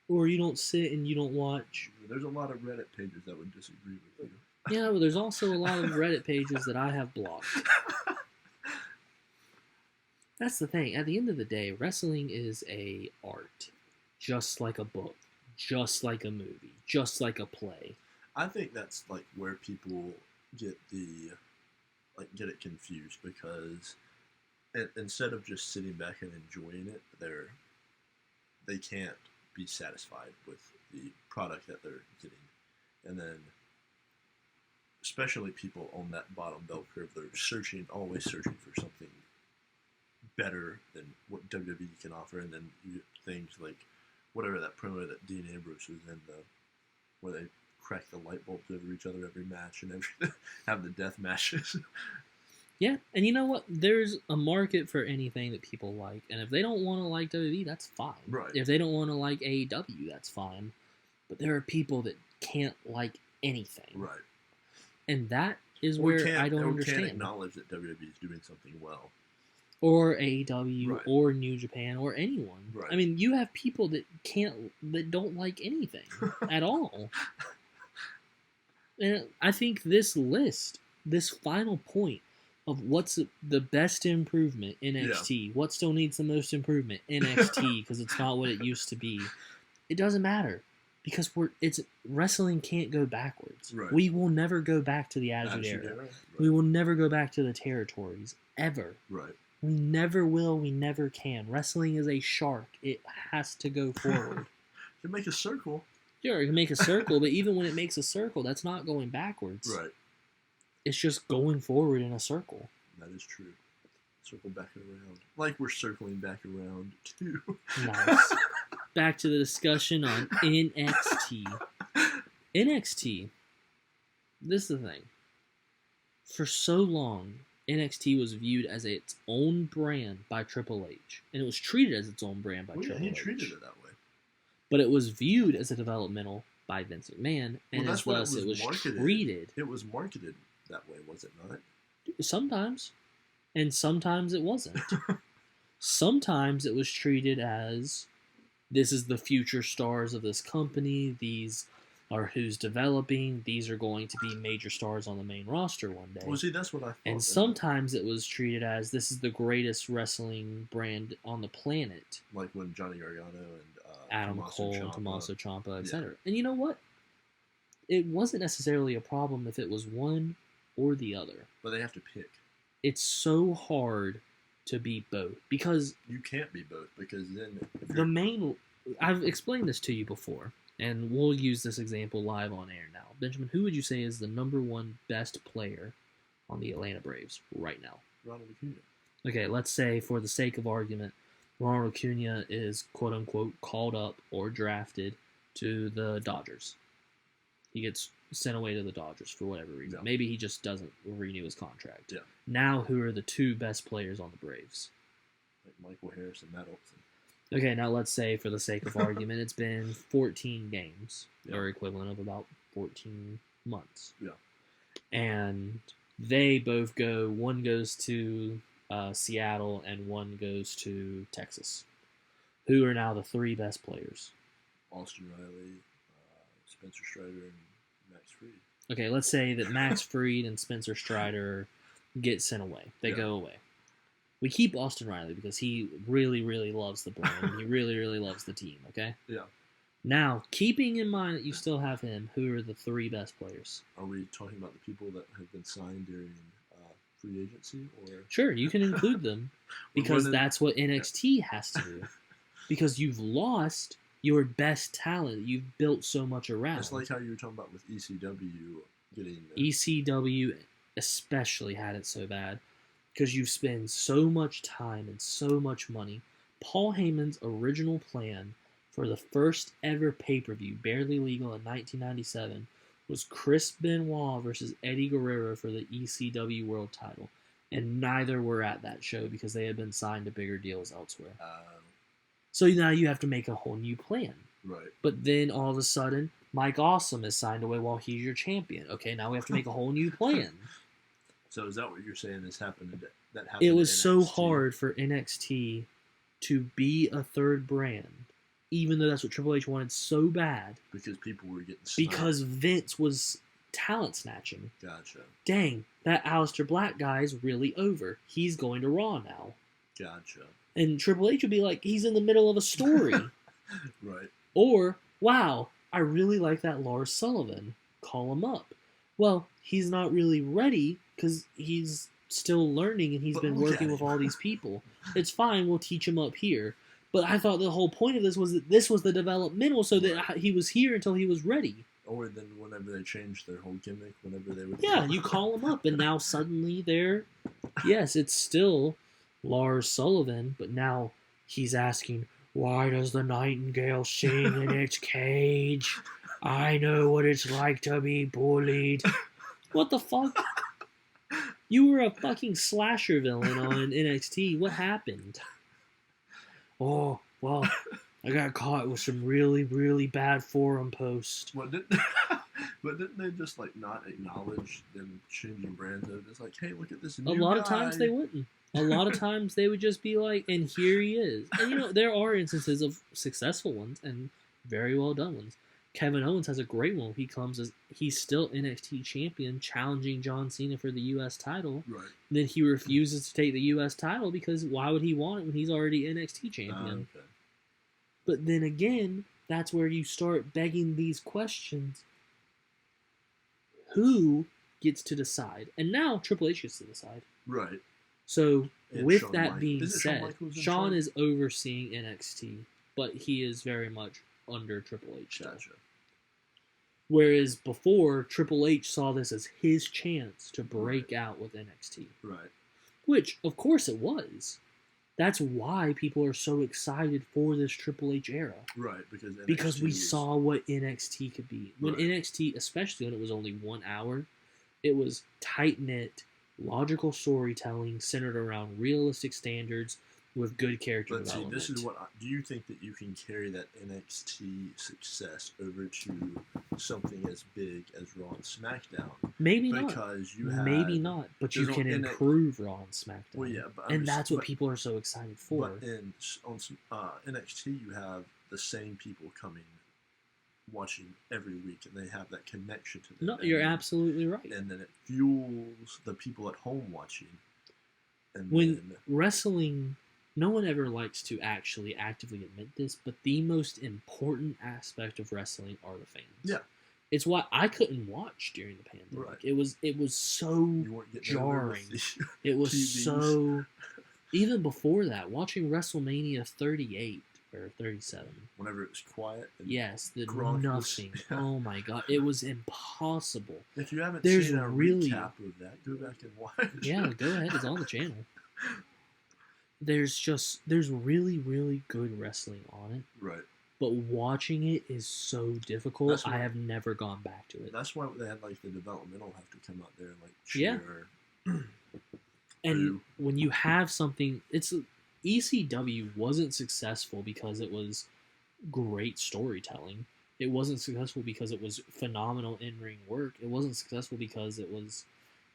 [SPEAKER 2] Or you don't sit and you don't watch...
[SPEAKER 3] There's a lot of Reddit pages that would disagree with you.
[SPEAKER 2] Yeah, but there's also a lot of Reddit pages that I have blocked. That's the thing. At the end of the day, wrestling is a art. Just like a book. Just like a movie. Just like a play.
[SPEAKER 3] I think that's like where people get it confused, because instead of just sitting back and enjoying it, they can't be satisfied with the product that they're getting. And then, especially people on that bottom bell curve, they're always searching for something better than what WWE can offer, and then things like whatever that promo that Dean Ambrose was in, where they crack the light bulbs over each other every match and have the death matches.
[SPEAKER 2] Yeah, and you know what? There's a market for anything that people like, and if they don't want to like WWE, that's fine.
[SPEAKER 3] Right.
[SPEAKER 2] If they don't want to like AEW, that's fine. But there are people that can't like anything.
[SPEAKER 3] Right.
[SPEAKER 2] And that is where I don't understand.
[SPEAKER 3] Can't acknowledge that WWE is doing something well.
[SPEAKER 2] Or AEW,
[SPEAKER 3] Right.
[SPEAKER 2] or New Japan, or anyone.
[SPEAKER 3] Right.
[SPEAKER 2] I mean, you have people that don't like anything at all. And I think this list, this final point of what's the best improvement, NXT, what still needs the most improvement, NXT, because it's not what it used to be. It doesn't matter. Because wrestling can't go backwards.
[SPEAKER 3] Right.
[SPEAKER 2] We will never go back to the Attitude Era.
[SPEAKER 3] Right.
[SPEAKER 2] We will never go back to the territories, ever.
[SPEAKER 3] Right.
[SPEAKER 2] We never will. We never can. Wrestling is a shark. It has to go forward.
[SPEAKER 3] You make a circle.
[SPEAKER 2] Sure, it can make a circle, but even when it makes a circle, that's not going backwards.
[SPEAKER 3] Right.
[SPEAKER 2] It's just going forward in a circle.
[SPEAKER 3] That is true. Circle back and around. Like we're circling back around, too.
[SPEAKER 2] Nice. Back to the discussion on NXT. NXT, this is the thing. For so long, NXT was viewed as its own brand by Triple H. And it was treated as its own brand by Triple H.
[SPEAKER 3] He treated it that way.
[SPEAKER 2] But it was viewed as a developmental by Vince McMahon, and
[SPEAKER 3] well,
[SPEAKER 2] as thus it was treated.
[SPEAKER 3] It was marketed that way, was it not?
[SPEAKER 2] Sometimes. And sometimes it wasn't. Sometimes it was treated as, this is the future stars of this company, these are who's developing, these are going to be major stars on the main roster one day.
[SPEAKER 3] Well, see, that's what I thought.
[SPEAKER 2] And sometimes it was treated as, this is the greatest wrestling brand on the planet.
[SPEAKER 3] Like when Johnny Gargano and
[SPEAKER 2] Adam
[SPEAKER 3] Tommaso
[SPEAKER 2] Cole,
[SPEAKER 3] Ciampa.
[SPEAKER 2] Tommaso Ciampa, etc. And you know what? It wasn't necessarily a problem if it was one or the other.
[SPEAKER 3] But they have to pick.
[SPEAKER 2] It's so hard to be both because
[SPEAKER 3] you can't be both because
[SPEAKER 2] then I've explained this to you before, and we'll use this example live on air now. Benjamin, who would you say is the number one best player on the Atlanta Braves right now?
[SPEAKER 3] Ronald Acuna.
[SPEAKER 2] Okay, let's say for the sake of argument, Ronald Acuna is quote unquote called up or drafted to the Dodgers. He gets sent away to the Dodgers for whatever reason.
[SPEAKER 3] Yeah.
[SPEAKER 2] Maybe he just doesn't renew his contract.
[SPEAKER 3] Yeah.
[SPEAKER 2] Now, who are the two best players on the Braves?
[SPEAKER 3] Like Michael Harris and Matt Olson.
[SPEAKER 2] Okay, now let's say for the sake of argument, it's been 14 games, or equivalent of about 14 months.
[SPEAKER 3] Yeah.
[SPEAKER 2] And they both go, one goes to Seattle and one goes to Texas. Who are now the three best players?
[SPEAKER 3] Austin Riley, Spencer Strider, and Max Fried.
[SPEAKER 2] Okay, let's say that Max Fried and Spencer Strider get sent away. They go away. We keep Austin Riley because he really, really loves the brand. He really, really loves the team, okay?
[SPEAKER 3] Yeah.
[SPEAKER 2] Now, keeping in mind that you still have him, who are the three best players?
[SPEAKER 3] Are we talking about the people that have been signed during free agency? Or
[SPEAKER 2] Sure, you can include them because that's what NXT has to do. Because you've lost your best talent that you've built so much around.
[SPEAKER 3] It's like how you were talking about with ECW getting...
[SPEAKER 2] ECW especially had it so bad because you spend so much time and so much money. Paul Heyman's original plan for the first ever pay-per-view, barely legal in 1997, was Chris Benoit versus Eddie Guerrero for the ECW World title. And neither were at that show because they had been signed to bigger deals elsewhere. So now you have to make a whole new plan.
[SPEAKER 3] Right.
[SPEAKER 2] But then all of a sudden, Mike Awesome is signed away while he's your champion. Okay, now we have to make a whole new plan.
[SPEAKER 3] So is that what you're saying has happened? That happened.
[SPEAKER 2] It was so hard for NXT to be a third brand, even though that's what Triple H wanted so bad.
[SPEAKER 3] Because people were getting sniped.
[SPEAKER 2] Because Vince was talent snatching.
[SPEAKER 3] Gotcha.
[SPEAKER 2] Dang, that Aleister Black guy is really over. He's going to Raw now.
[SPEAKER 3] Gotcha.
[SPEAKER 2] And Triple H would be like, he's in the middle of a story.
[SPEAKER 3] Right.
[SPEAKER 2] Or, wow, I really like that Lars Sullivan. Call him up. Well, he's not really ready because he's still learning and he's been working with all these people. It's fine, we'll teach him up here. But I thought the whole point of this was that this was the developmental so that he was here until he was ready.
[SPEAKER 3] Or then whenever they changed their whole gimmick, whenever they would...
[SPEAKER 2] Yeah, you call him up and now suddenly they're... Yes, it's still Lars Sullivan, but now he's asking, why does the nightingale sing in its cage? I know what it's like to be bullied. What the fuck? You were a fucking slasher villain on NXT. What happened? Oh, well, I got caught with some really, really bad forum posts.
[SPEAKER 3] But didn't they just like not acknowledge them changing brands? It's like, hey, look at this new
[SPEAKER 2] A lot
[SPEAKER 3] guy.
[SPEAKER 2] of times they wouldn't. A lot of times they would just be like, and here he is. And there are instances of successful ones and very well done ones. Kevin Owens has a great one. He's still NXT champion, challenging John Cena for the U.S. title.
[SPEAKER 3] Right.
[SPEAKER 2] Then he refuses to take the U.S. title because why would he want it when he's already NXT champion?
[SPEAKER 3] Okay.
[SPEAKER 2] But then again, that's where you start begging these questions. Who gets to decide? And now Triple H gets to decide.
[SPEAKER 3] Right.
[SPEAKER 2] So,
[SPEAKER 3] And
[SPEAKER 2] with
[SPEAKER 3] Shawn
[SPEAKER 2] that
[SPEAKER 3] Michaels.
[SPEAKER 2] being
[SPEAKER 3] Is it Shawn
[SPEAKER 2] said,
[SPEAKER 3] Michaels in
[SPEAKER 2] Shawn
[SPEAKER 3] charge?
[SPEAKER 2] is overseeing NXT, but he is very much under Triple H. Still.
[SPEAKER 3] Gotcha.
[SPEAKER 2] Whereas before, Triple H saw this as his chance to break out with NXT.
[SPEAKER 3] Right.
[SPEAKER 2] Which, of course, it was. That's why people are so excited for this Triple H era.
[SPEAKER 3] Right,
[SPEAKER 2] Because we saw what NXT could be. When
[SPEAKER 3] Right.
[SPEAKER 2] NXT, especially when it was only 1 hour, it was tight-knit, logical storytelling centered around realistic standards with good character
[SPEAKER 3] But see,
[SPEAKER 2] development.
[SPEAKER 3] this is do you think that you can carry that NXT success over to something as big as Raw and SmackDown?
[SPEAKER 2] Maybe not.
[SPEAKER 3] Because you have
[SPEAKER 2] Maybe not, but you
[SPEAKER 3] there's
[SPEAKER 2] can
[SPEAKER 3] on
[SPEAKER 2] improve Raw and SmackDown.
[SPEAKER 3] Well, yeah, but
[SPEAKER 2] and that's what people are so excited for.
[SPEAKER 3] But on NXT, you have the same people coming, watching every week, and they have that connection to them.
[SPEAKER 2] No, you're absolutely right.
[SPEAKER 3] And then it fuels the people at home watching. And
[SPEAKER 2] When
[SPEAKER 3] then,
[SPEAKER 2] wrestling, no one ever likes to actually actively admit this, but the most important aspect of wrestling are the fans.
[SPEAKER 3] Yeah.
[SPEAKER 2] It's why I couldn't watch during the pandemic.
[SPEAKER 3] Right.
[SPEAKER 2] It was so
[SPEAKER 3] you weren't getting
[SPEAKER 2] jarring.
[SPEAKER 3] the
[SPEAKER 2] It was
[SPEAKER 3] TVs.
[SPEAKER 2] so. Even before that, watching WreslteMania 38 or 37.
[SPEAKER 3] Whenever it was quiet. And
[SPEAKER 2] Yes, the
[SPEAKER 3] Gronk was-
[SPEAKER 2] nothing. Oh my god, it was impossible.
[SPEAKER 3] If you haven't
[SPEAKER 2] There's
[SPEAKER 3] seen a
[SPEAKER 2] really-
[SPEAKER 3] recap of that, go back and watch.
[SPEAKER 2] Yeah, go ahead. It's on the channel. There's really, really good wrestling on it,
[SPEAKER 3] Right.
[SPEAKER 2] but watching it is so difficult.
[SPEAKER 3] That's
[SPEAKER 2] I
[SPEAKER 3] why-
[SPEAKER 2] have never gone back to it.
[SPEAKER 3] That's why they had like the developmental have to come out there and like
[SPEAKER 2] Yeah.
[SPEAKER 3] cheer.
[SPEAKER 2] And
[SPEAKER 3] Who?
[SPEAKER 2] when you have something, it's ECW wasn't successful because it was great storytelling. It wasn't successful because it was phenomenal in-ring work. It wasn't successful because it was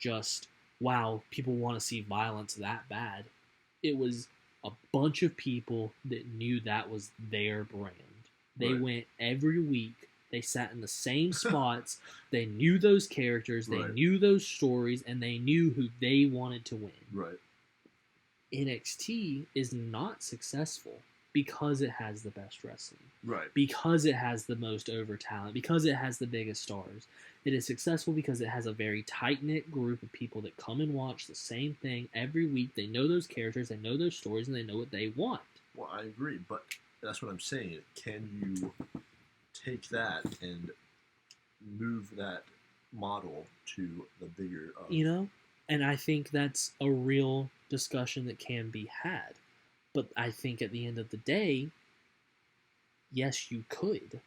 [SPEAKER 2] just, wow, people want to see violence that bad. It was a bunch of people that knew that was their brand. They
[SPEAKER 3] Right.
[SPEAKER 2] went every week. They sat in the same spots. They knew those characters. They
[SPEAKER 3] Right.
[SPEAKER 2] knew those stories, and they knew who they wanted to win.
[SPEAKER 3] Right.
[SPEAKER 2] NXT is not successful because it has the best wrestling,
[SPEAKER 3] Right.
[SPEAKER 2] because it has the most over talent, because it has the biggest stars. It is successful because it has a very tight-knit group of people that come and watch the same thing every week. They know those characters, they know those stories, and they know what they want.
[SPEAKER 3] Well, I agree, but that's what I'm saying. Can you take that and move that model to the bigger?
[SPEAKER 2] And I think that's a real discussion that can be had. But I think at the end of the day, yes, you could.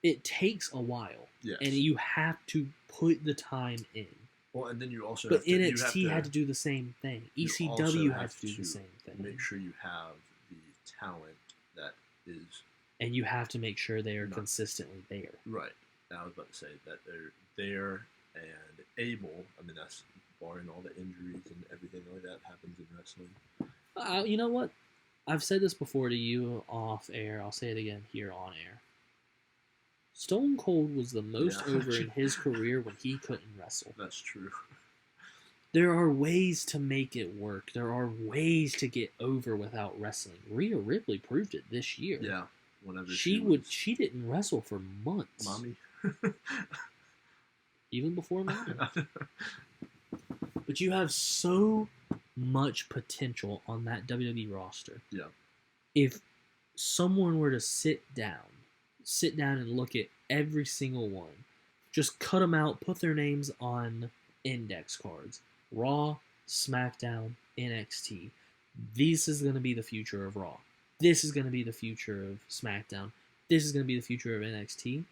[SPEAKER 2] It takes a while.
[SPEAKER 3] Yes.
[SPEAKER 2] And you have to put the time in.
[SPEAKER 3] Well, and then you also
[SPEAKER 2] But
[SPEAKER 3] have to, you
[SPEAKER 2] NXT
[SPEAKER 3] have
[SPEAKER 2] had to do the same thing.
[SPEAKER 3] you
[SPEAKER 2] ECW
[SPEAKER 3] also
[SPEAKER 2] had
[SPEAKER 3] have
[SPEAKER 2] to do the
[SPEAKER 3] to
[SPEAKER 2] same thing.
[SPEAKER 3] make sure you have the talent that is
[SPEAKER 2] And you have to make sure they are
[SPEAKER 3] No.
[SPEAKER 2] consistently there.
[SPEAKER 3] right. I was about to say that they're there and able. I mean, that's barring all the injuries and everything like that happens in wrestling.
[SPEAKER 2] You know what? I've said this before to you off air. I'll say it again here on air. Stone Cold was the most
[SPEAKER 3] Yeah.
[SPEAKER 2] over in his career when he couldn't wrestle.
[SPEAKER 3] That's true.
[SPEAKER 2] There are ways to make it work. There are ways to get over without wrestling. Rhea Ripley proved it this year.
[SPEAKER 3] Yeah. Whenever
[SPEAKER 2] She didn't wrestle for months.
[SPEAKER 3] mommy.
[SPEAKER 2] Even before Mommy. But you have so much potential on that WWE roster.
[SPEAKER 3] Yeah.
[SPEAKER 2] If someone were to sit down and look at every single one, just cut them out, put their names on index cards. Raw, SmackDown, NXT. this is going to be the future of Raw. This is going to be the future of SmackDown. This is going to be the future of NXT.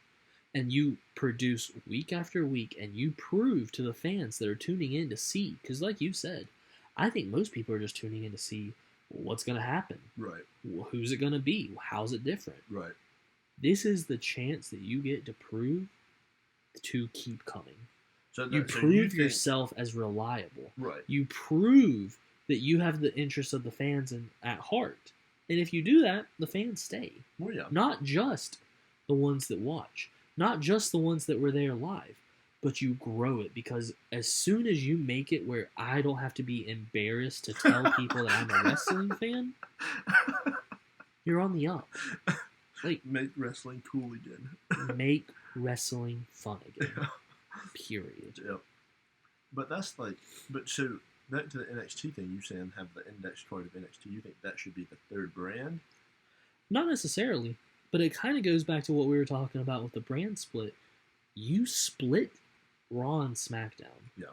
[SPEAKER 2] And you produce week after week, and you prove to the fans that are tuning in to see, because like you said, I think most people are just tuning in to see what's going to happen.
[SPEAKER 3] Right.
[SPEAKER 2] Who's it going to be? How's it different?
[SPEAKER 3] Right.
[SPEAKER 2] This is the chance that you get to prove to keep coming.
[SPEAKER 3] So
[SPEAKER 2] you
[SPEAKER 3] so
[SPEAKER 2] prove
[SPEAKER 3] think,
[SPEAKER 2] yourself as reliable.
[SPEAKER 3] Right.
[SPEAKER 2] You prove that you have the interests of the fans at heart. And if you do that, the fans stay.
[SPEAKER 3] Well, yeah.
[SPEAKER 2] Not just the ones that watch. Not just the ones that were there live. But you grow it, because as soon as you make it where I don't have to be embarrassed to tell people that I'm a wrestling fan, you're on the up. Like,
[SPEAKER 3] make wrestling cool again.
[SPEAKER 2] make wrestling fun again. Period.
[SPEAKER 3] Yep. But that's like, but so back to the NXT thing, you saying have the index card of NXT, you think that should be the third brand?
[SPEAKER 2] Not necessarily, but it kind of goes back to what we were talking about with the brand split. You split Raw and SmackDown.
[SPEAKER 3] Yeah.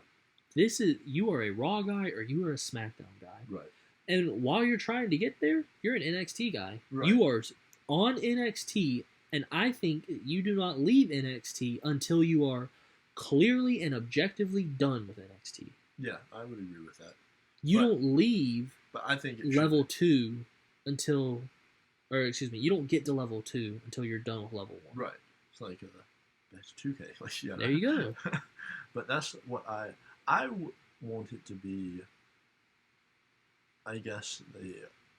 [SPEAKER 2] This is, you are a Raw guy or you are a SmackDown guy.
[SPEAKER 3] Right.
[SPEAKER 2] And while you're trying to get there, you're an NXT guy.
[SPEAKER 3] Right.
[SPEAKER 2] You are on NXT, and I think you do not leave NXT until you are clearly and objectively done with NXT.
[SPEAKER 3] Yeah, I would agree with that.
[SPEAKER 2] You don't leave
[SPEAKER 3] but I think
[SPEAKER 2] level 2 until, or excuse me, you don't get to level 2 until you're done with level 1.
[SPEAKER 3] Right. It's like that's 2K. Like, yeah.
[SPEAKER 2] There you go.
[SPEAKER 3] But that's what I want it to be. I guess the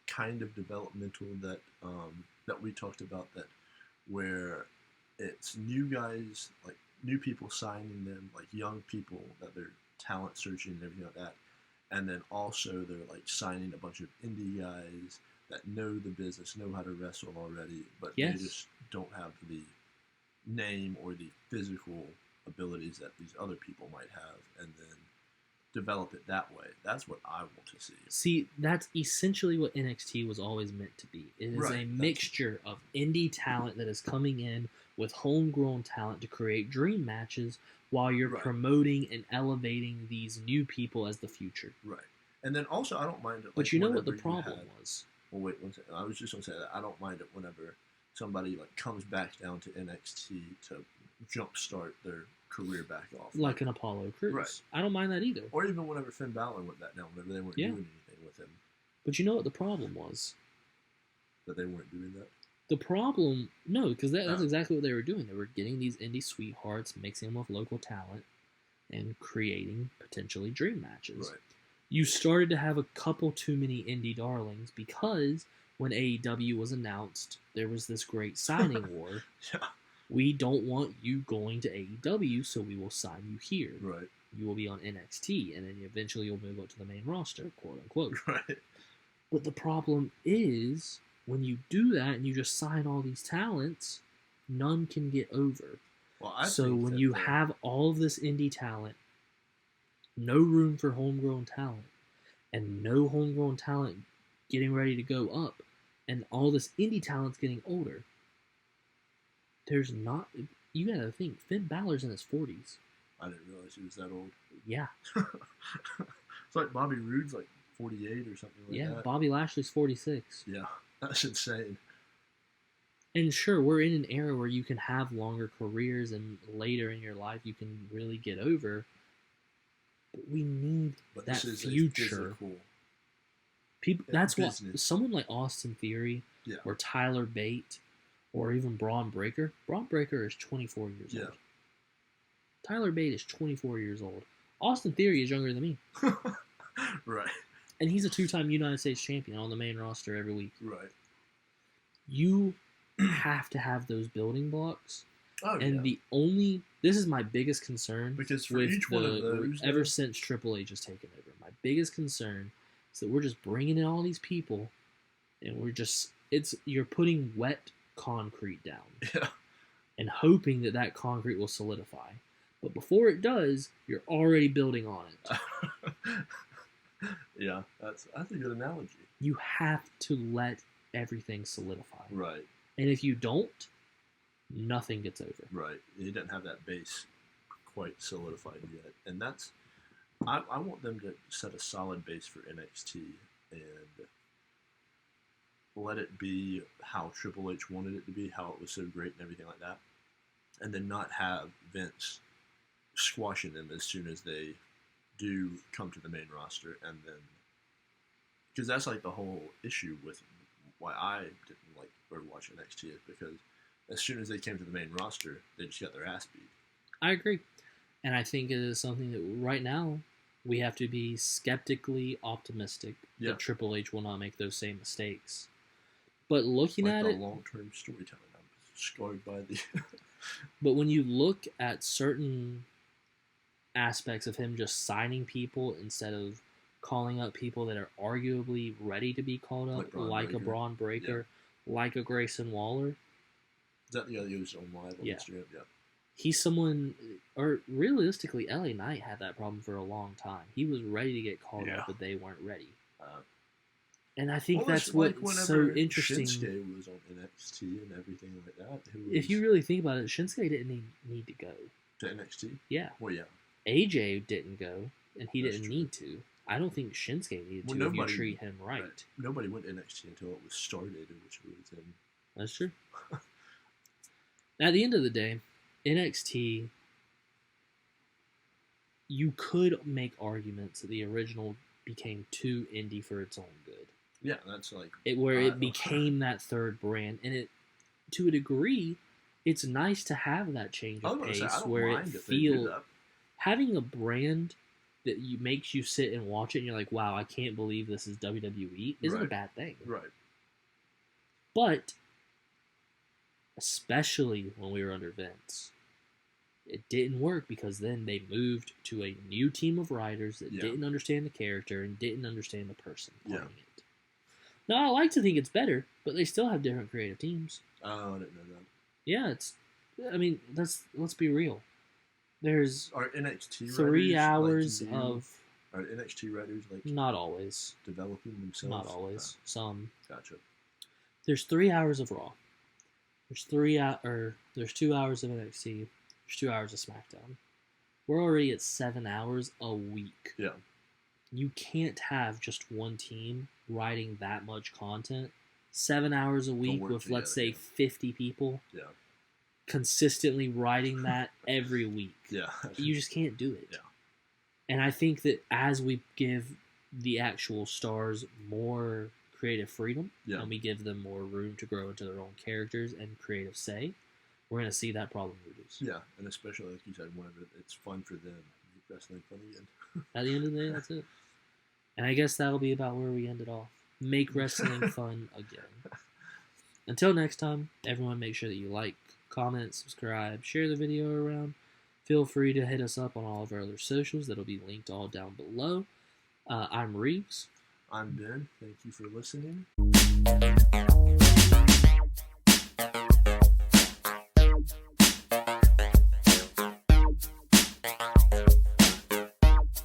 [SPEAKER 3] kind of developmental that that we talked about, that where it's new guys, like new people signing them, like young people that they're talent searching and everything like that, and then also they're like signing a bunch of indie guys that know the business, know how to wrestle already, but
[SPEAKER 2] Yes.
[SPEAKER 3] they just don't have the name or the physical abilities that these other people might have, and then develop it that way. That's what I want to see.
[SPEAKER 2] See, that's essentially what NXT was always meant to be. It is
[SPEAKER 3] Right,
[SPEAKER 2] a mixture of indie talent that is coming in with homegrown talent to create dream matches while you're
[SPEAKER 3] Right.
[SPEAKER 2] promoting and elevating these new people as the future.
[SPEAKER 3] Right. And then also, I don't mind it. Like,
[SPEAKER 2] But you know what the
[SPEAKER 3] whenever you
[SPEAKER 2] problem
[SPEAKER 3] have-
[SPEAKER 2] was?
[SPEAKER 3] Well, wait one second. I was just going to say that I don't mind it whenever somebody like comes back down to NXT to jumpstart their career back off.
[SPEAKER 2] Like an Apollo Crews.
[SPEAKER 3] Right.
[SPEAKER 2] I don't mind that either.
[SPEAKER 3] Or even whenever Finn Balor went back down, whenever they weren't
[SPEAKER 2] Yeah.
[SPEAKER 3] doing anything with him,
[SPEAKER 2] But you know what the problem was?
[SPEAKER 3] that they weren't doing that.
[SPEAKER 2] The problem, no, because that's
[SPEAKER 3] Oh.
[SPEAKER 2] exactly what they were doing. They were getting these indie sweethearts, mixing them with local talent, and creating potentially dream matches.
[SPEAKER 3] Right.
[SPEAKER 2] You started to have a couple too many indie darlings because when AEW was announced, there was this great signing war.
[SPEAKER 3] Yeah.
[SPEAKER 2] We don't want you going to AEW, so we will sign you here.
[SPEAKER 3] Right.
[SPEAKER 2] You will be on NXT, and then eventually you'll move up to the main roster, quote unquote.
[SPEAKER 3] Right.
[SPEAKER 2] But the problem is, when you do that and you just sign all these talents, none can get over.
[SPEAKER 3] Well, I
[SPEAKER 2] So
[SPEAKER 3] think
[SPEAKER 2] when
[SPEAKER 3] that
[SPEAKER 2] you have all of this indie talent, no room for homegrown talent, and no homegrown talent getting ready to go up, and all this indie talent's getting older, there's not. You gotta think, Finn Balor's in his 40s.
[SPEAKER 3] I didn't realize he was that old.
[SPEAKER 2] Yeah.
[SPEAKER 3] It's like Bobby Roode's like 48 or something like
[SPEAKER 2] Yeah,
[SPEAKER 3] that.
[SPEAKER 2] Bobby Lashley's 46.
[SPEAKER 3] Yeah, that's insane.
[SPEAKER 2] And sure, we're in an era where you can have longer careers and later in your life you can really get over. But we need
[SPEAKER 3] But
[SPEAKER 2] that
[SPEAKER 3] this is
[SPEAKER 2] future.
[SPEAKER 3] a physical.
[SPEAKER 2] People, that's what
[SPEAKER 3] business.
[SPEAKER 2] someone like Austin Theory
[SPEAKER 3] Yeah.
[SPEAKER 2] or Tyler Bate or even Braun Breaker. Braun Breaker is 24 years
[SPEAKER 3] Yeah.
[SPEAKER 2] old. Tyler Bate is 24 years old. Austin Theory is younger than me.
[SPEAKER 3] Right.
[SPEAKER 2] And he's a 2-time United States champion on the main roster every week.
[SPEAKER 3] Right.
[SPEAKER 2] You have to have those building blocks.
[SPEAKER 3] Oh,
[SPEAKER 2] And
[SPEAKER 3] yeah.
[SPEAKER 2] this is my biggest concern
[SPEAKER 3] Because for
[SPEAKER 2] with
[SPEAKER 3] each one of those,
[SPEAKER 2] ever
[SPEAKER 3] though-
[SPEAKER 2] since Triple H has taken over. My biggest concern is that we're just bringing in all these people, and you're putting wet concrete down
[SPEAKER 3] Yeah.
[SPEAKER 2] and hoping that concrete will solidify. But before it does, you're already building on it.
[SPEAKER 3] Yeah, that's a good analogy.
[SPEAKER 2] You have to let everything solidify.
[SPEAKER 3] Right.
[SPEAKER 2] And if you don't, nothing gets over.
[SPEAKER 3] Right. He doesn't have that base quite solidified yet. And that's I want them to set a solid base for NXT and let it be how Triple H wanted it to be, how it was so great and everything like that, and then not have Vince squashing them as soon as they do come to the main roster, and then because that's like the whole issue with why I didn't like or watch NXT is because as soon as they came to the main roster, they just got their ass beat.
[SPEAKER 2] I agree. And I think it is something that right now we have to be skeptically optimistic that Triple H will not make those same mistakes. But looking at it,
[SPEAKER 3] long-term storytelling, I'm scarred by the.
[SPEAKER 2] But when you look at certain aspects of him just signing people instead of calling up people that are arguably ready to be called up, like a Braun Breaker, like a Grayson Waller.
[SPEAKER 3] Is that the other who's on live on Instagram? Yeah.
[SPEAKER 2] He's someone, or realistically, LA Knight had that problem for a long time. He was ready to get called up, but they weren't ready. And I think that's what's so interesting.
[SPEAKER 3] Shinsuke was on NXT and everything like that.
[SPEAKER 2] If you really think about it, Shinsuke didn't need to go.
[SPEAKER 3] To NXT?
[SPEAKER 2] Yeah.
[SPEAKER 3] Well, yeah.
[SPEAKER 2] AJ didn't go, and he didn't need to. I don't think Shinsuke needed to if you treat him right.
[SPEAKER 3] Nobody went to NXT until it was started, which was in...
[SPEAKER 2] That's true. At the end of the day, NXT, you could make arguments that the original became too indie for its own good.
[SPEAKER 3] Yeah, that's like...
[SPEAKER 2] it became that third brand, and it, to a degree, it's nice to have that change of pace where it feels... Having a brand that makes you sit and watch it and you're like, wow, I can't believe this is WWE isn't a bad thing.
[SPEAKER 3] Right.
[SPEAKER 2] But, especially when we were under Vince, it didn't work because then they moved to a new team of writers that didn't understand the character and didn't understand the person playing it. Now, I like to think it's better, but they still have different creative teams.
[SPEAKER 3] Oh, I didn't know that.
[SPEAKER 2] Yeah, let's be real. There's
[SPEAKER 3] are NXT
[SPEAKER 2] 3 hours of...
[SPEAKER 3] Are NXT writers like...
[SPEAKER 2] Not always.
[SPEAKER 3] Developing themselves?
[SPEAKER 2] Not always. Some.
[SPEAKER 3] Gotcha.
[SPEAKER 2] There's 3 hours of Raw. There's 2 hours of NXT. There's 2 hours of SmackDown. We're already at 7 hours a week.
[SPEAKER 3] Yeah.
[SPEAKER 2] You can't have just one team writing that much content. 7 hours a week with, let's say, 50 people.
[SPEAKER 3] Yeah.
[SPEAKER 2] Consistently writing that every week.
[SPEAKER 3] Yeah.
[SPEAKER 2] You just can't do it.
[SPEAKER 3] Yeah.
[SPEAKER 2] And I think that as we give the actual stars more creative freedom, and we give them more room to grow into their own characters and creative say, we're going to see that problem reduce.
[SPEAKER 3] Yeah, and especially, like you said, whenever it's fun for them, make wrestling fun again.
[SPEAKER 2] At the end of the day, that's it. And I guess that'll be about where we end it off. Make wrestling fun again. Until next time, everyone make sure that you like, comment, subscribe, share the video around. Feel free to hit us up on all of our other socials. That'll be linked all down below. I'm Reeves.
[SPEAKER 3] I'm Ben. Thank you for listening.